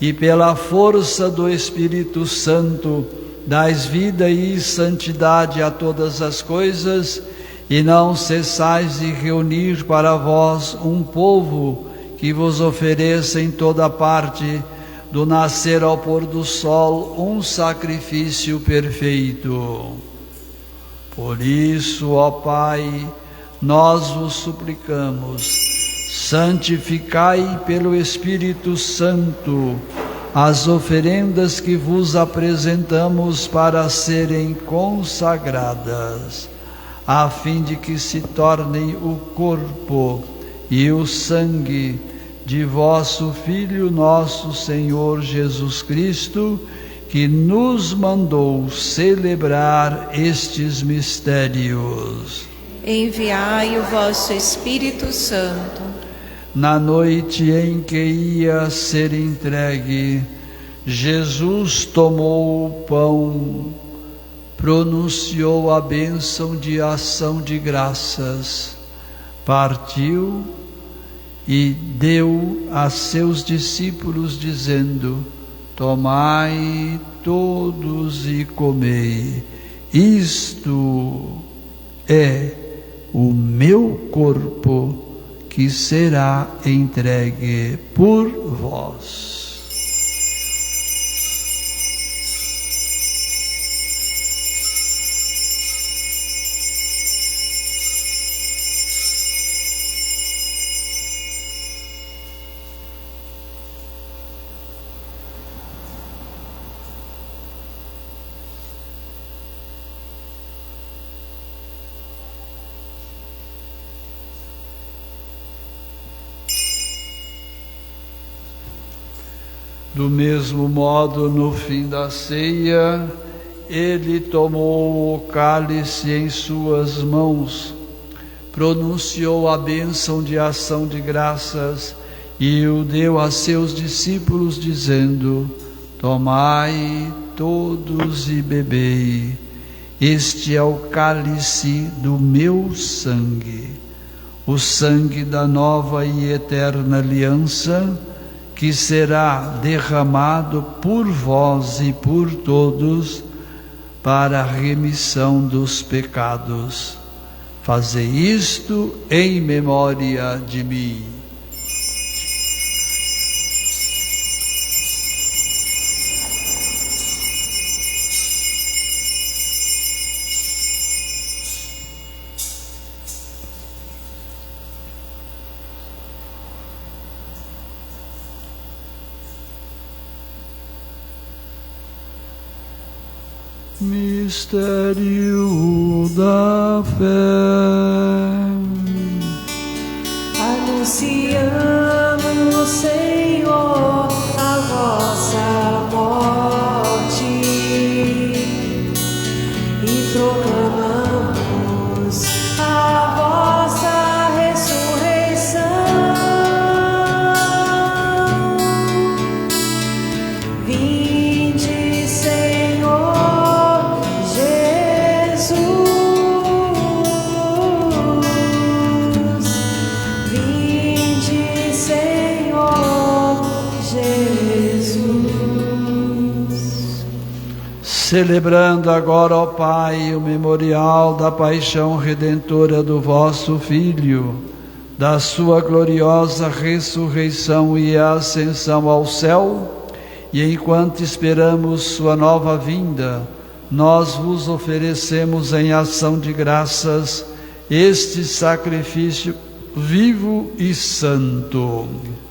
e pela força do Espírito Santo, dais vida e santidade a todas as coisas, e não cessais de reunir para vós um povo que vos ofereça em toda parte, do nascer ao pôr do sol, um sacrifício perfeito. Por isso, ó Pai, nós vos suplicamos, santificai pelo Espírito Santo as oferendas que vos apresentamos para serem consagradas, a fim de que se tornem o corpo e o sangue de vosso Filho, nosso Senhor Jesus Cristo, que nos mandou celebrar estes mistérios.
Enviai o vosso Espírito Santo.
Na noite em que ia ser entregue, Jesus tomou o pão, pronunciou a bênção de ação de graças, partiu e deu a seus discípulos, dizendo: tomai todos e comei, isto é o meu corpo que será entregue por vós. Do mesmo modo, no fim da ceia, ele tomou o cálice em suas mãos, pronunciou a bênção de ação de graças e o deu a seus discípulos, dizendo: tomai todos e bebei, este é o cálice do meu sangue, o sangue da nova e eterna aliança, que será derramado por vós e por todos para a remissão dos pecados. Fazei isto em memória de mim. Mistério da fé.
Anunciamos, Senhor, a vossa morte e proclamamos a vossa ressurreição. Vinde, Senhor Jesus, vinde, Senhor Jesus.
Celebrando agora, ó Pai, o memorial da paixão redentora do vosso Filho, da sua gloriosa ressurreição e ascensão ao céu, e enquanto esperamos sua nova vinda, nós vos oferecemos em ação de graças este sacrifício vivo e santo.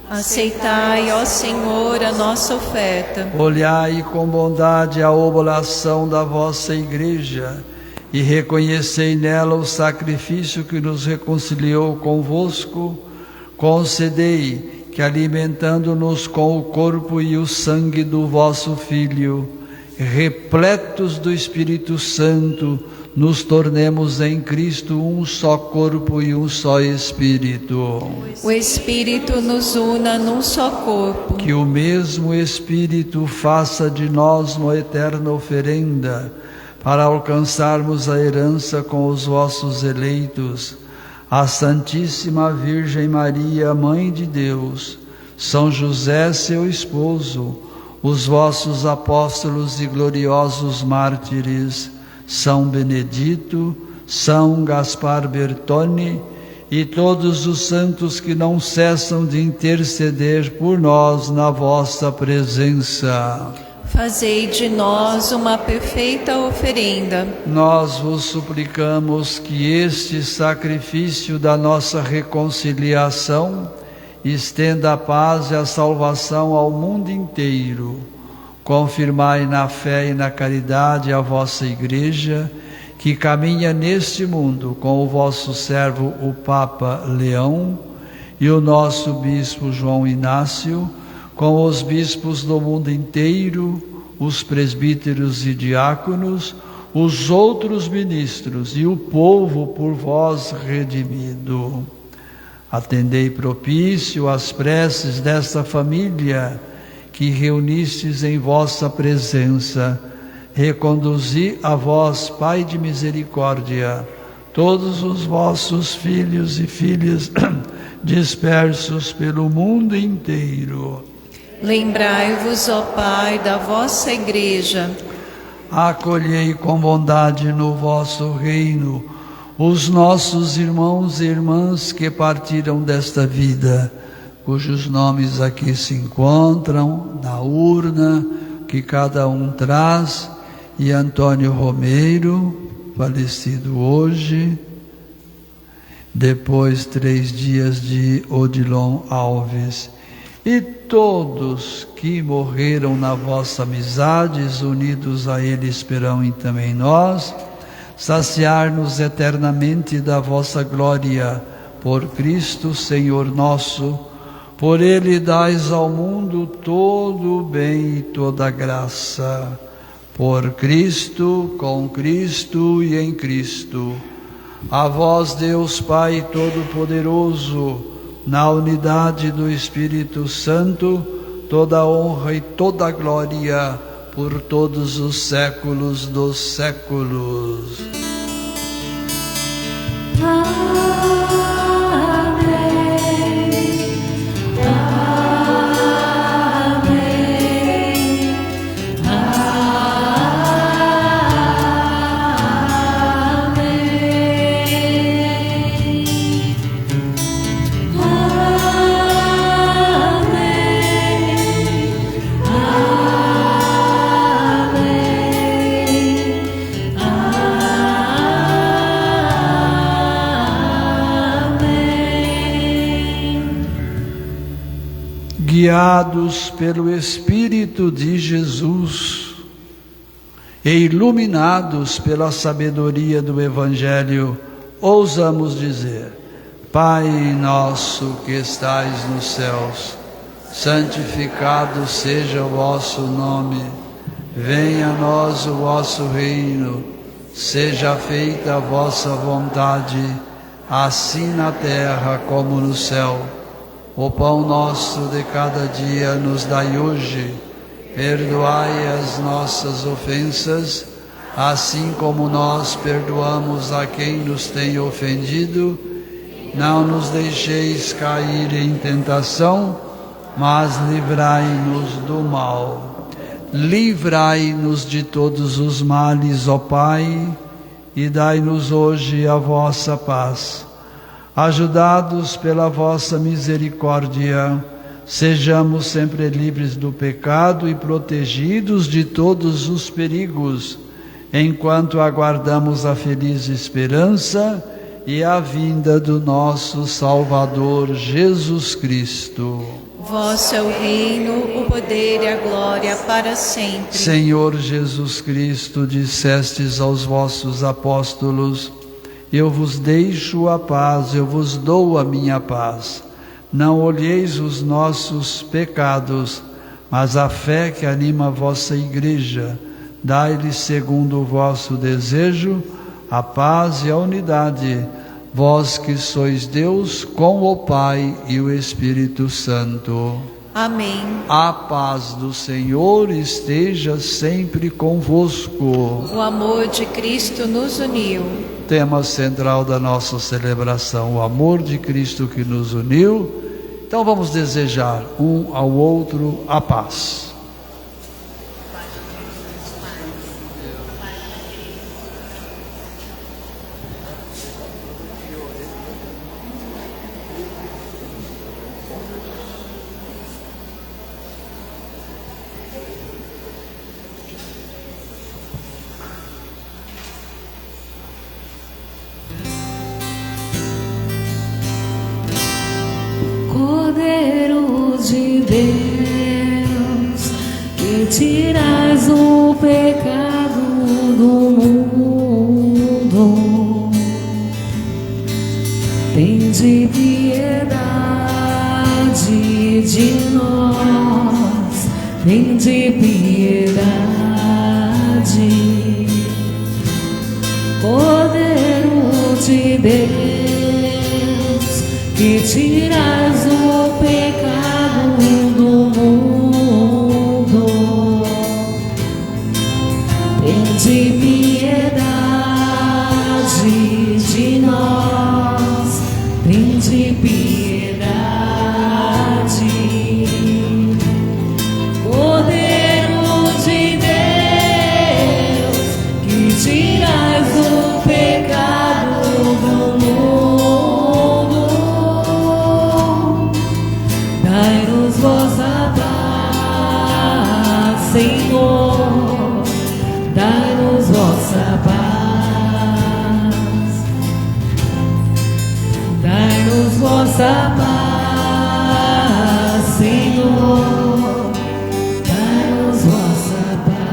Aceitai, ó Senhor, a nossa oferta.
Olhai com bondade a oblação da vossa Igreja e reconhecei nela o sacrifício que nos reconciliou convosco. Concedei que, alimentando-nos com o corpo e o sangue do vosso Filho, repletos do Espírito Santo, nos tornemos em Cristo um só corpo e um só Espírito.
O Espírito nos una num só corpo.
Que o mesmo Espírito faça de nós uma eterna oferenda, para alcançarmos a herança com os vossos eleitos, a Santíssima Virgem Maria, Mãe de Deus, São José, seu esposo, os vossos apóstolos e gloriosos mártires, São Benedito, São Gaspar Bertone e todos os santos que não cessam de interceder por nós na vossa presença.
Fazei de nós uma perfeita oferenda.
Nós vos suplicamos que este sacrifício da nossa reconciliação estenda a paz e a salvação ao mundo inteiro. Confirmai na fé e na caridade a vossa Igreja, que caminha neste mundo com o vosso servo, o Papa Leão, e o nosso Bispo João Inácio, com os bispos do mundo inteiro, os presbíteros e diáconos, os outros ministros e o povo por vós redimido. Atendei propício às preces desta família, que reunistes em vossa presença. Reconduzi a vós, Pai de misericórdia, todos os vossos filhos e filhas dispersos pelo mundo inteiro.
Lembrai-vos, ó Pai, da vossa Igreja.
Acolhei com bondade no vosso reino os nossos irmãos e irmãs que partiram desta vida, cujos nomes aqui se encontram na urna que cada um traz, e Antônio Romeiro, falecido hoje, depois 3 dias de Odilon Alves, e todos que morreram na vossa amizade, unidos a Ele esperam também nós, saciar-nos eternamente da vossa glória, por Cristo Senhor nosso. Por Ele dais ao mundo todo o bem e toda a graça. Por Cristo, com Cristo e em Cristo. A vós, Deus Pai Todo-Poderoso, na unidade do Espírito Santo, toda a honra e toda a glória por todos os séculos dos séculos. Guiados pelo Espírito de Jesus e iluminados pela sabedoria do Evangelho, ousamos dizer: Pai nosso que estais nos céus, santificado seja o vosso nome, venha a nós o vosso reino, seja feita a vossa vontade, assim na terra como no céu. O pão nosso de cada dia nos dai hoje, perdoai as nossas ofensas, assim como nós perdoamos a quem nos tem ofendido. Não nos deixeis cair em tentação, mas livrai-nos do mal. Livrai-nos de todos os males, ó Pai, e dai-nos hoje a vossa paz. Ajudados pela vossa misericórdia, sejamos sempre livres do pecado e protegidos de todos os perigos, enquanto aguardamos a feliz esperança e a vinda do nosso Salvador Jesus Cristo.
Vosso é o reino, o poder e a glória para sempre.
Senhor Jesus Cristo, dissestes aos vossos apóstolos: eu vos deixo a paz, eu vos dou a minha paz. Não olheis os nossos pecados, mas a fé que anima a vossa igreja. Dai-lhe, segundo o vosso desejo, a paz e a unidade, vós que sois Deus com o Pai e o Espírito Santo.
Amém.
A paz do Senhor esteja sempre convosco.
O amor de Cristo nos uniu.
Tema central da nossa celebração, o amor de Cristo que nos uniu. Então vamos desejar um ao outro a paz.
Cordeiro de Deus, que tirais o pecado do mundo, tende piedade de nós, tende piedade. Cordeiro de Deus, que tiras o pecado do mundo, tende piedade de nós, tende piedade. Cordeiro de Deus, que tiras o pecado do mundo, dai-nos vossa paz, Senhor, dai-nos vossa paz, dai-nos vossa paz, Senhor, dai-nos vossa paz.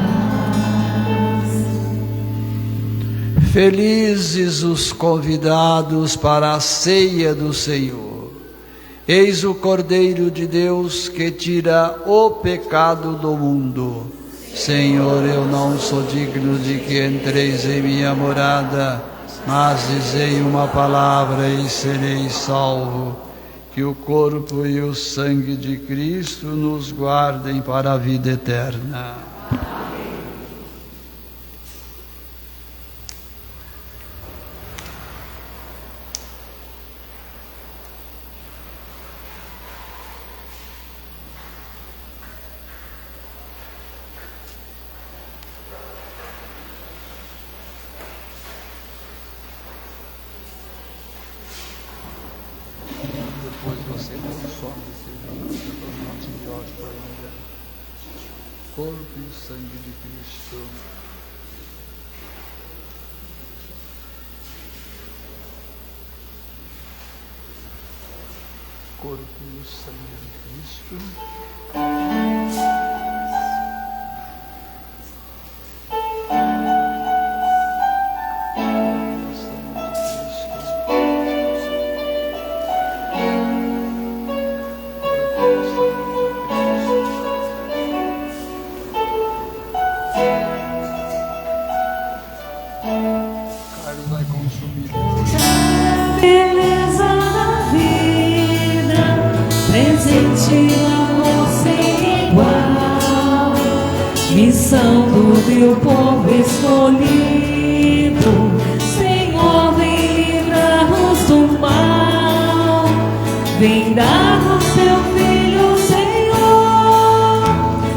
Felizes os convidados para a ceia do Senhor. Eis o Cordeiro de Deus que tira o pecado do mundo. Senhor, eu não sou digno de que entreis em minha morada, mas dizei uma palavra e serei salvo. Que o corpo e o sangue de Cristo nos guardem para a vida eterna. Depois você consome esse antibiótico para ainda. Corpo e sangue de Cristo. Corpo e sangue de Cristo.
Beleza da vida, presente amor sem igual, missão do teu povo escolhido, Senhor, vem livrar-nos do mal, vem dar-nos teu filho, Senhor,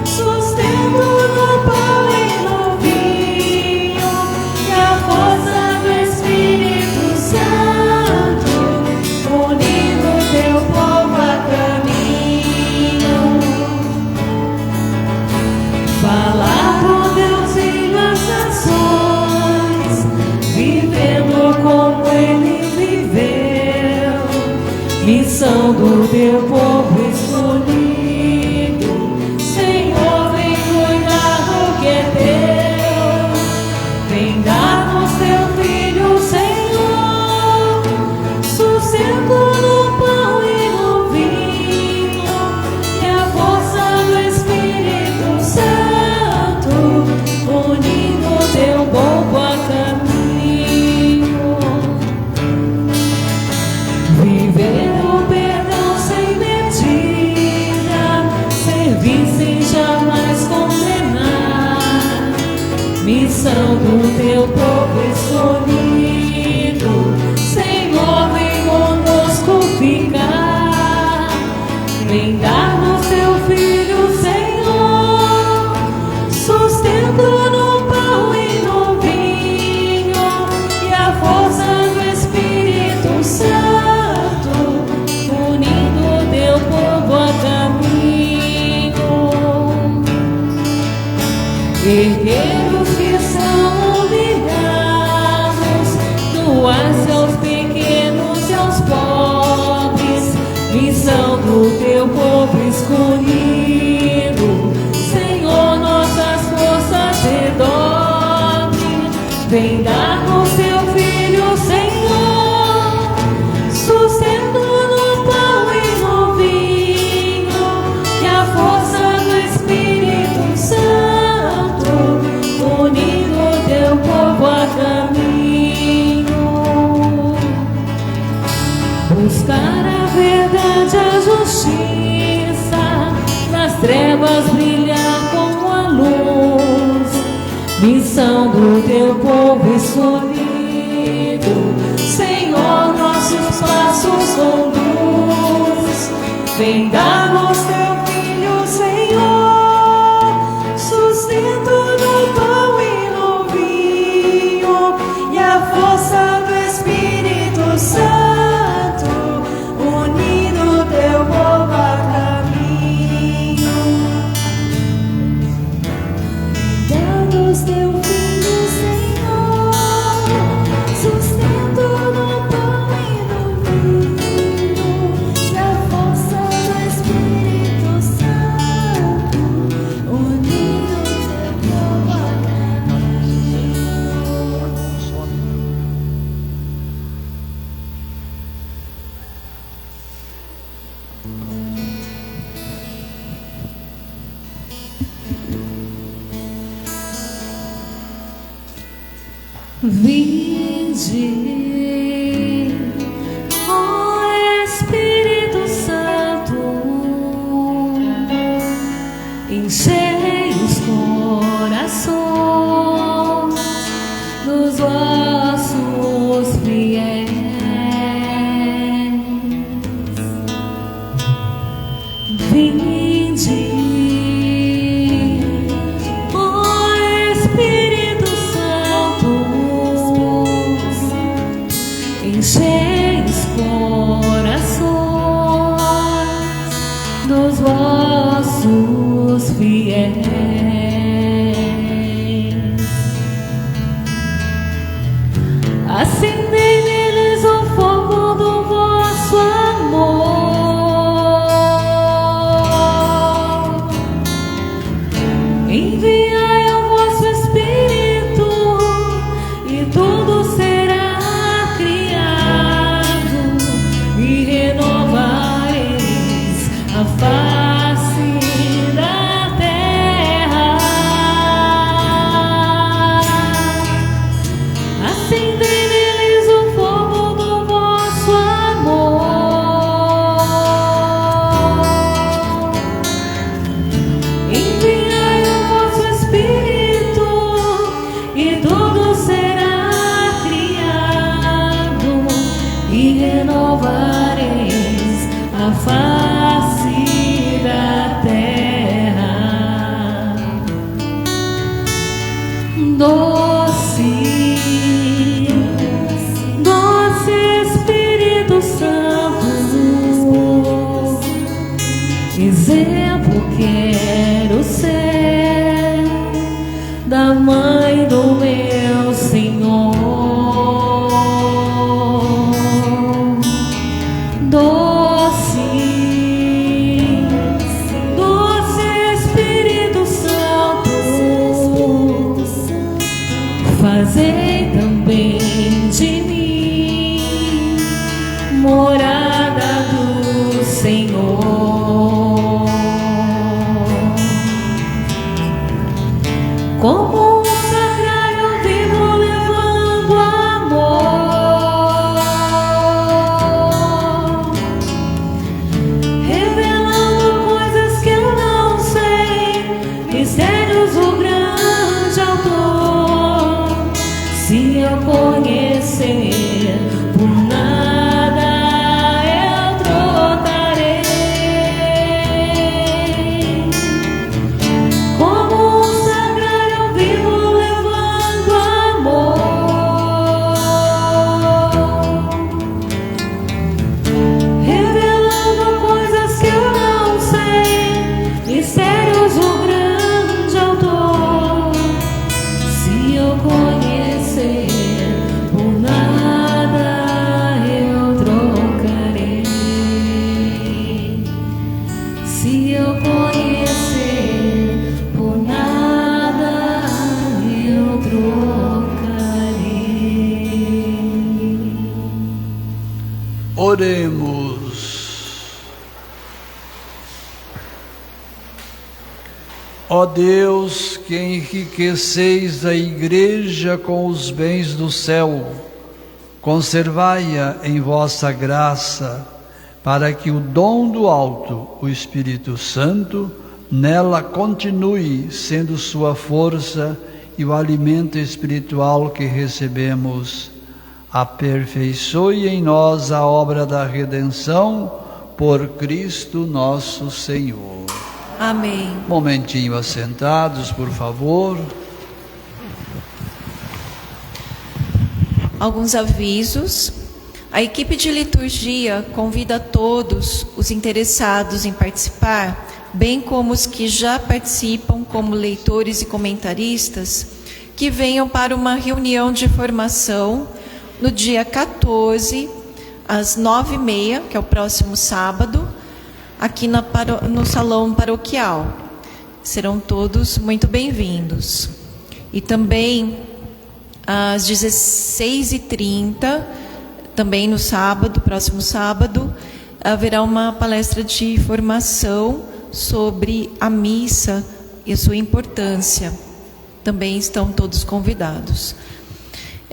sustento no pão e no vinho, e a força do Espírito Santo, unindo teu povo a caminho. Falar com Deus em nas nações, vivendo como Ele viveu, missão do teu povo escolhido, Senhor, vem cuidar do que é teu, vem dar-nos teu filho, Senhor, sustento no pão e no vinho, e a força do Espírito Santo, unindo teu povo a caminho. Viver o perdão sem medida, servir sem jamais condenar, missão do teu povo escolhido, Senhor, vem conosco ficar, vem dar-nos teu filho, Senhor, sustento no pão e no vinho, e a força do Espírito Santo, unindo teu povo a caminho. Guerreiros que são humilhados, doar-se aos pequenos e aos pobres, missão do teu povo escolhido, Senhor, nossas forças redobre, vem dar-nos teu filho, Senhor, sustento no pão e no vinho, e a força do Espírito Santo, unindo teu povo a caminho. Buscar a verdade, a justiça, nas trevas brilhar como a luz, missão do teu povo escolhido, Senhor, nossos passos conduz, vem dar-nos teu filho, Senhor, sustento no pão e no vinho, e a força do Espírito Santo, unindo teu povo a caminho. Dá-nos teu filho, Senhor, sustento no pão e no vinho, e a força do Espírito Vinde, ó Espírito Santo, enchei os corações dos vossos fiéis. Vinde, ó Espírito Santo, enchei os corações dos vossos fiéis. Acendei neles o fogo do vosso amor. Enviai o vosso Espírito e tudo será criado e renovareis a face da terra. Acendei neles o fogo do vosso amor. Enviai o vosso Espírito e tudo será criado e renovareis a face da terra. Doce, doce Espírito Santo, exemplo quero ser da mãe do meu Senhor. Doce, doce Espírito Santo, fazei também de mim morada do Senhor. Como um sacrário vivo levando amor, revelando coisas que eu não sei, mistérios do grande autor. Se eu conhecer, por nada eu trocarei. Como um sacrário vivo levando amor, revelando coisas que eu não sei, mistérios do grande autor. Se eu conhecer, por nada eu trocarei. Se eu conhecer, por nada eu trocarei.
Oremos. Ó Deus, que enriqueceis a Igreja com os bens do céu, conservai-a em vossa graça, para que o dom do alto, o Espírito Santo, nela continue sendo sua força e o alimento espiritual que recebemos. Aperfeiçoe em nós a obra da redenção, por Cristo nosso Senhor.
Amém.
Momentinho assentados, por favor.
Alguns avisos. A equipe de liturgia convida todos os interessados em participar, bem como os que já participam como leitores e comentaristas, que venham para uma reunião de formação no dia 14, às 9h30, que é o próximo sábado, aqui no salão paroquial. Serão todos muito bem-vindos. E também, às 16h30, também no sábado, próximo sábado, haverá uma palestra de formação sobre a missa e a sua importância. Também estão todos convidados.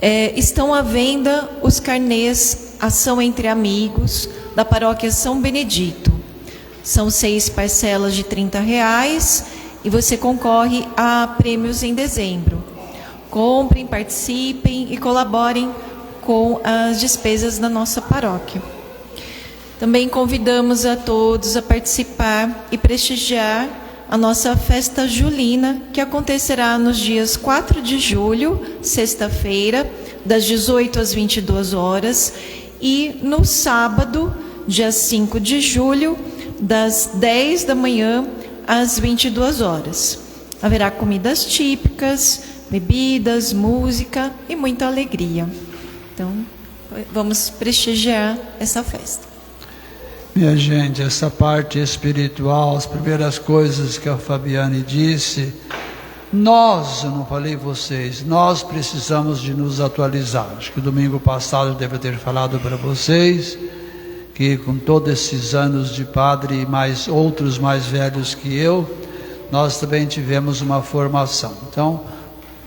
Estão à venda os carnês Ação Entre Amigos da Paróquia São Benedito. São 6 parcelas de R$30 e você concorre a prêmios em dezembro. Comprem, participem e colaborem com as despesas da nossa paróquia. Também convidamos a todos a participar e prestigiar a nossa festa julina, que acontecerá nos dias 4 de julho, sexta-feira, das 18 às 22 horas, e no sábado, dia 5 de julho, das 10 da manhã às 22 horas. Haverá comidas típicas, bebidas, música e muita alegria. Então, vamos prestigiar essa festa.
Minha gente, essa parte espiritual, as primeiras coisas que a Fabiane disse, nós, eu não falei vocês, nós precisamos de nos atualizar. Acho que domingo passado eu devo ter falado para vocês que com todos esses anos de padre e mais outros mais velhos que eu, nós também tivemos uma formação. Então,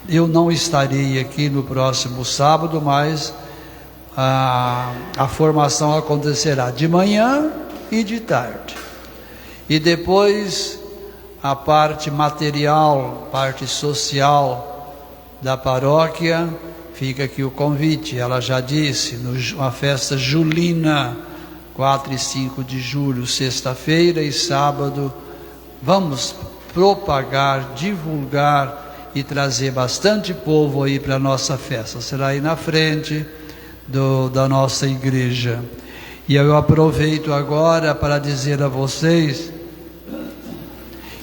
eu não estarei aqui no próximo sábado, mas a formação acontecerá de manhã e de tarde. E depois a parte material, parte social da paróquia, fica aqui o convite. Ela já disse, uma festa julina, 4 e 5 de julho, sexta-feira e sábado, vamos propagar, divulgar e trazer bastante povo aí para a nossa festa. Será aí na frente da nossa igreja. E eu aproveito agora para dizer a vocês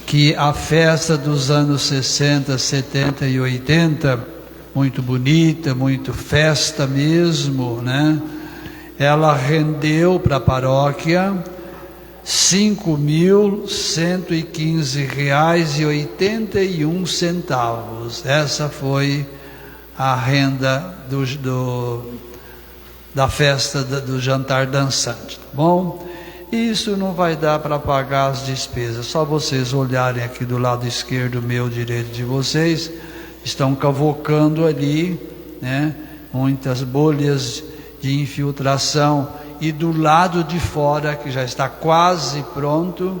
que a festa dos anos 60, 70 e 80, muito bonita, muito festa mesmo, né? Ela rendeu para a paróquia R$5.115,81. Essa foi a renda da festa do jantar dançante, tá bom? Isso não vai dar para pagar as despesas, só vocês olharem aqui do lado esquerdo, meu, direito de vocês, estão cavocando ali, né, muitas bolhas de infiltração, e do lado de fora, que já está quase pronto,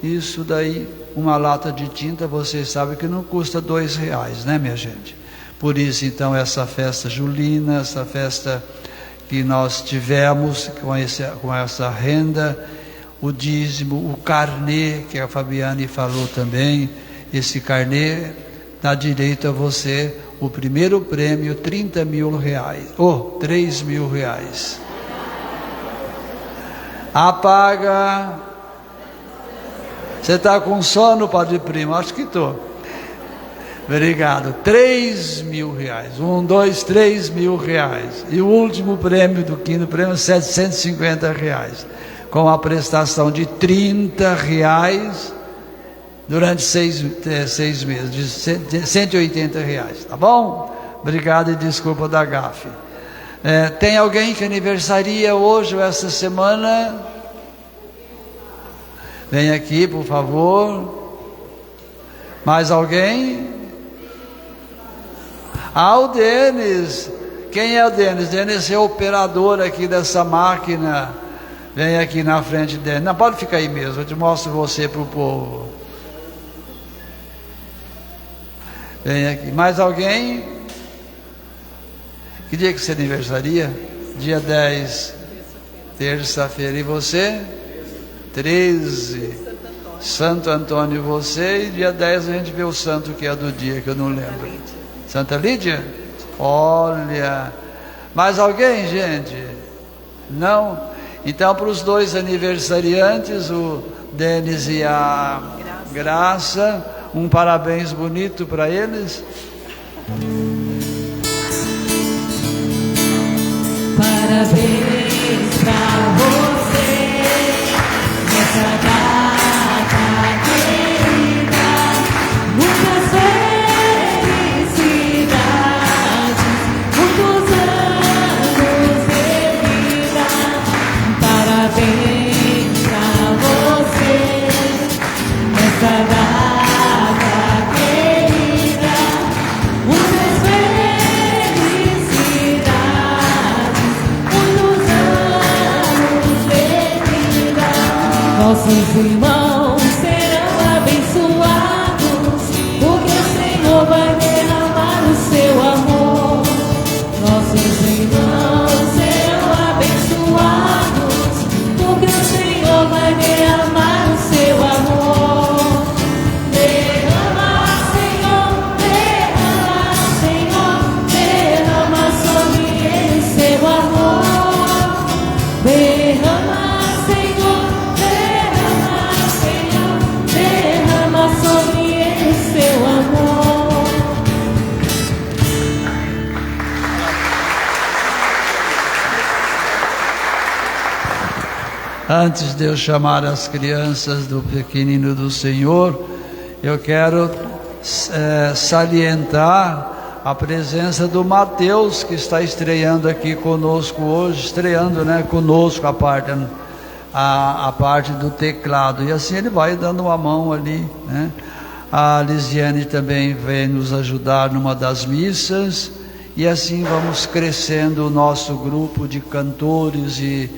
isso daí, uma lata de tinta, vocês sabem que não custa R$2, né, minha gente? Por isso, então, essa festa julina, essa festa que nós tivemos com essa renda, o dízimo, o carnê, que a Fabiane falou também, esse carnê dá direito a você, o primeiro prêmio, R$30 mil, R$3 mil. Apaga. Você está com sono, Padre Primo? Acho que estou. Obrigado. R$3 mil. 1, 2, R$3 mil. E o último prêmio do quinto prêmio, R$750. Com a prestação de R$30 durante 6 meses, de R$180. Tá bom? Obrigado e desculpa da gafe. Tem alguém que aniversaria hoje ou essa semana? Vem aqui, por favor. Mais alguém? O Denis. Quem é o Denis? Denis é o operador aqui dessa máquina. Vem aqui na frente dele. Não, pode ficar aí mesmo, eu te mostro você para o povo. Vem aqui. Mais alguém? Que dia que você aniversaria? Dia 10, terça-feira. E você? 13. Santo Antônio, você. E dia 10 a gente vê o santo que é do dia, que eu não lembro. Santa Lídia? Olha. Mais alguém, gente? Não? Então, para os dois aniversariantes, o Denis e a Graça, um parabéns bonito para eles.
Parabéns pra você nessa data querida, muitas felicidades, muitos anos de vida. Parabéns pra você nessa data querida, muitas felicidades.
Antes de eu chamar as crianças do Pequenino do Senhor, eu quero salientar a presença do Mateus, que está estreando aqui conosco hoje, estreando, né, conosco a parte do teclado, e assim ele vai dando uma mão ali, né? A Lisiane também vem nos ajudar numa das missas, e assim vamos crescendo o nosso grupo de cantores e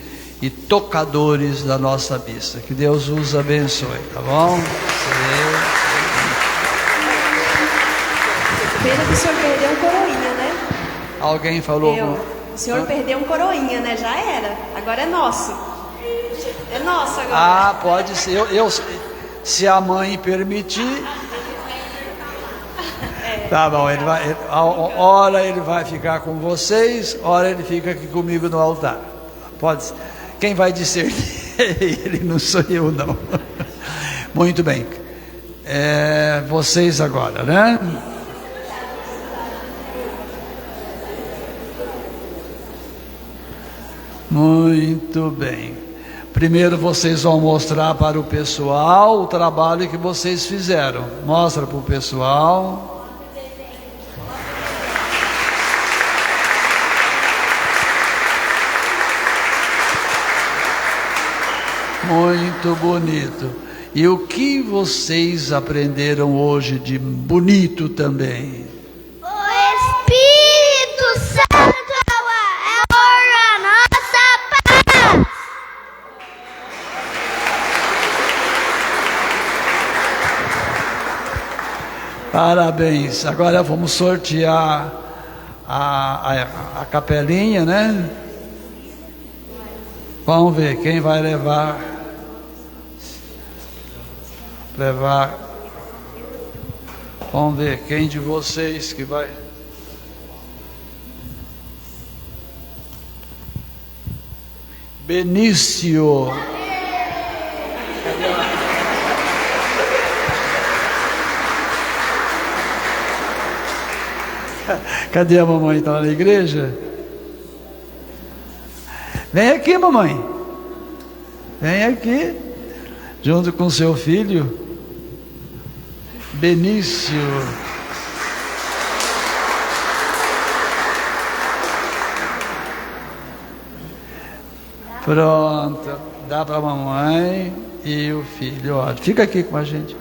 tocadores da nossa missa. Que Deus os abençoe, tá bom?
Pena que o senhor perdeu um coroinha, né?
Alguém falou?
O senhor perdeu um coroinha, né? Já era. Agora é nosso. É nosso agora.
Ah, pode ser. Se a mãe permitir. Tá bom, ora ele vai ficar com vocês, ora ele fica aqui comigo no altar. Pode ser. Quem vai discernir? Ele, não sou eu, não. Muito bem. Vocês agora, né? Muito bem. Primeiro vocês vão mostrar para o pessoal o trabalho que vocês fizeram. Mostra para o pessoal. Muito bonito. E o que vocês aprenderam hoje de bonito também?
O Espírito Santo é a nossa paz.
Parabéns. Agora vamos sortear a capelinha, né? Vamos ver quem vai levar. Vamos ver quem de vocês que vai. Benício. Cadê a mamãe? Está na igreja? Vem aqui, mamãe. Vem aqui. Junto com seu filho, Benício. Pronto. Dá para a mamãe e o filho. Olha, fica aqui com a gente.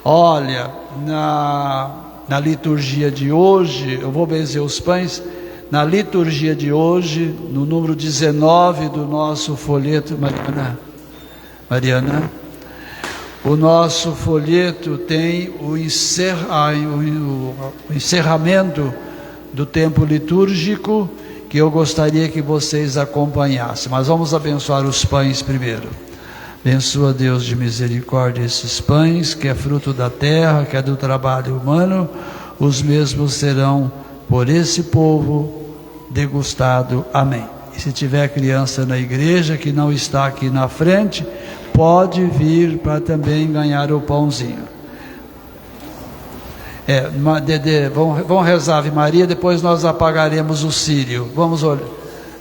Olha, na liturgia de hoje, eu vou benzer os pães. Na liturgia de hoje, no número 19 do nosso folheto, Mariana, o nosso folheto tem o encerramento do tempo litúrgico, que eu gostaria que vocês acompanhassem. Mas vamos abençoar os pães primeiro. Abençoa, Deus de misericórdia, esses pães, que é fruto da terra, que é do trabalho humano. Os mesmos serão por esse povo degustado. Amém. E se tiver criança na igreja que não está aqui na frente, pode vir para também ganhar o pãozinho. Vamos rezar Ave Maria, depois nós apagaremos o círio. Vamos olhar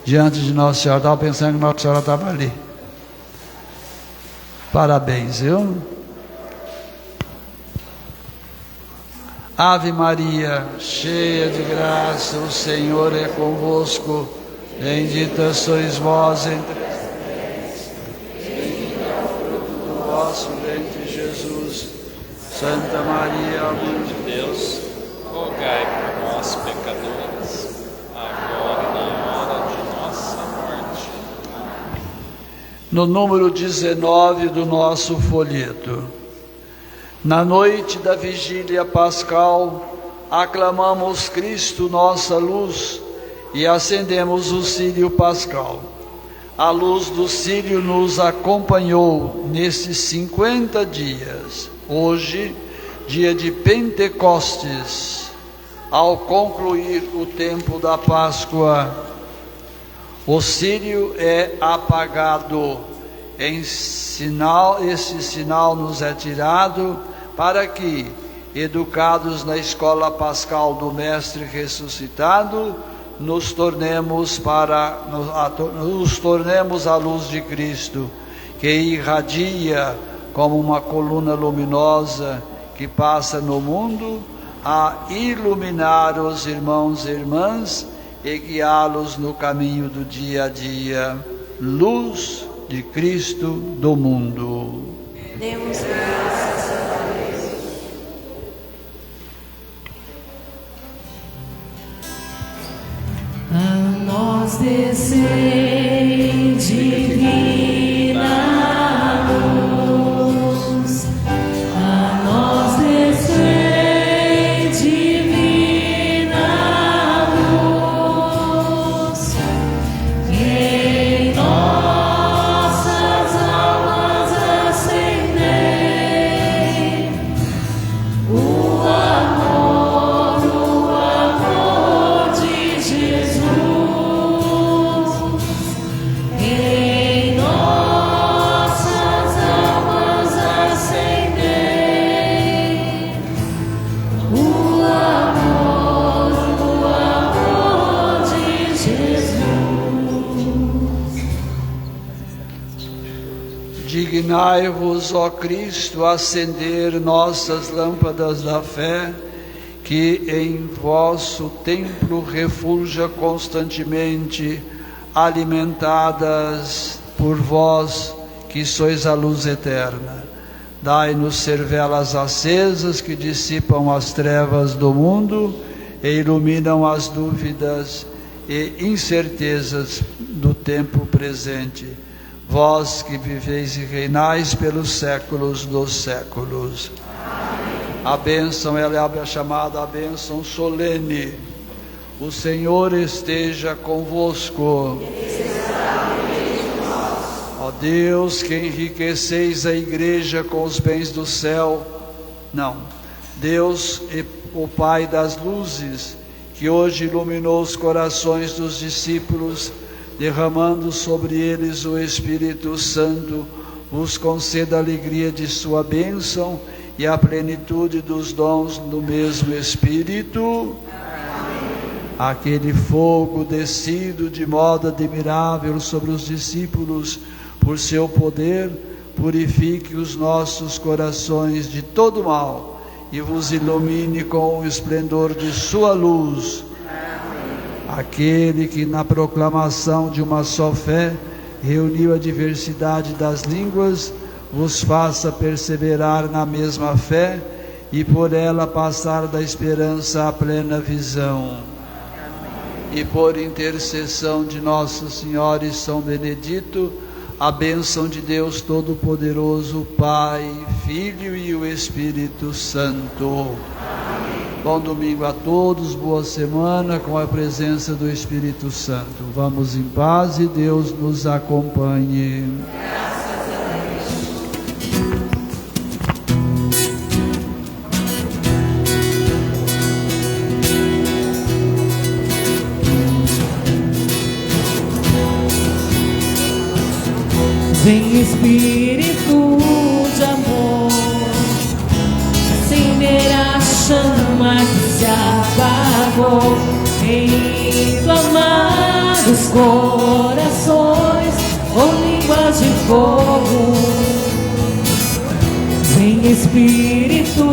diante de Nossa Senhora. Estava pensando que Nossa Senhora estava ali. Parabéns, viu? Ave Maria, cheia de graça, o Senhor é convosco. Bendita sois vós entre as mulheres, bendito é o fruto do vosso ventre, Jesus. Santa Maria, Mãe de Deus,
rogai por nós, pecadores, agora e na hora de nossa morte.
No número 19 do nosso folheto. Na noite da vigília pascal, aclamamos Cristo, nossa luz, e acendemos o círio pascal. A luz do círio nos acompanhou nesses 50 dias. Hoje, dia de Pentecostes, ao concluir o tempo da Páscoa, o círio é apagado. Esse sinal nos é tirado para que, educados na escola pascal do Mestre ressuscitado, nos tornemos a luz de Cristo que irradia como uma coluna luminosa que passa no mundo, a iluminar os irmãos e irmãs e guiá-los no caminho do dia a dia, luz de Cristo do mundo.
Demos graças a Deus.
A nós descende divina luz, a nós descende divina luz, em nossas almas acendei o amor de Jesus. Em nossas almas acendei o amor de Jesus.
Dignai-vos, ó Cristo, acender nossas lâmpadas da fé, que em vosso templo refulja constantemente, alimentadas por vós, que sois a luz eterna. Dai-nos ser velas acesas que dissipam as trevas do mundo e iluminam as dúvidas e incertezas do tempo presente. Vós que viveis e reinais pelos séculos dos séculos. A bênção, ela é a chamada a bênção solene. O Senhor esteja convosco. Ó Deus, que enriqueceis a igreja com os bens do céu. Não. Deus, o Pai das luzes, que hoje iluminou os corações dos discípulos, derramando sobre eles o Espírito Santo, vos conceda a alegria de sua bênção e a plenitude dos dons do mesmo Espírito. Aquele fogo descido de modo admirável sobre os discípulos, por seu poder, purifique os nossos corações de todo mal e vos ilumine com o esplendor de sua luz. Aquele que na proclamação de uma só fé reuniu a diversidade das línguas, vos faça perseverar na mesma fé e por ela passar da esperança à plena visão. E por intercessão de Nossa Senhora e São Benedito, a bênção de Deus Todo-Poderoso, Pai, Filho e o Espírito Santo. Bom domingo a todos, boa semana com a presença do Espírito Santo. Vamos em paz e Deus nos acompanhe.
Vem Espírito de amor, acender a chama que se apagou, inflamar os corações com línguas de fogo. Vem Espírito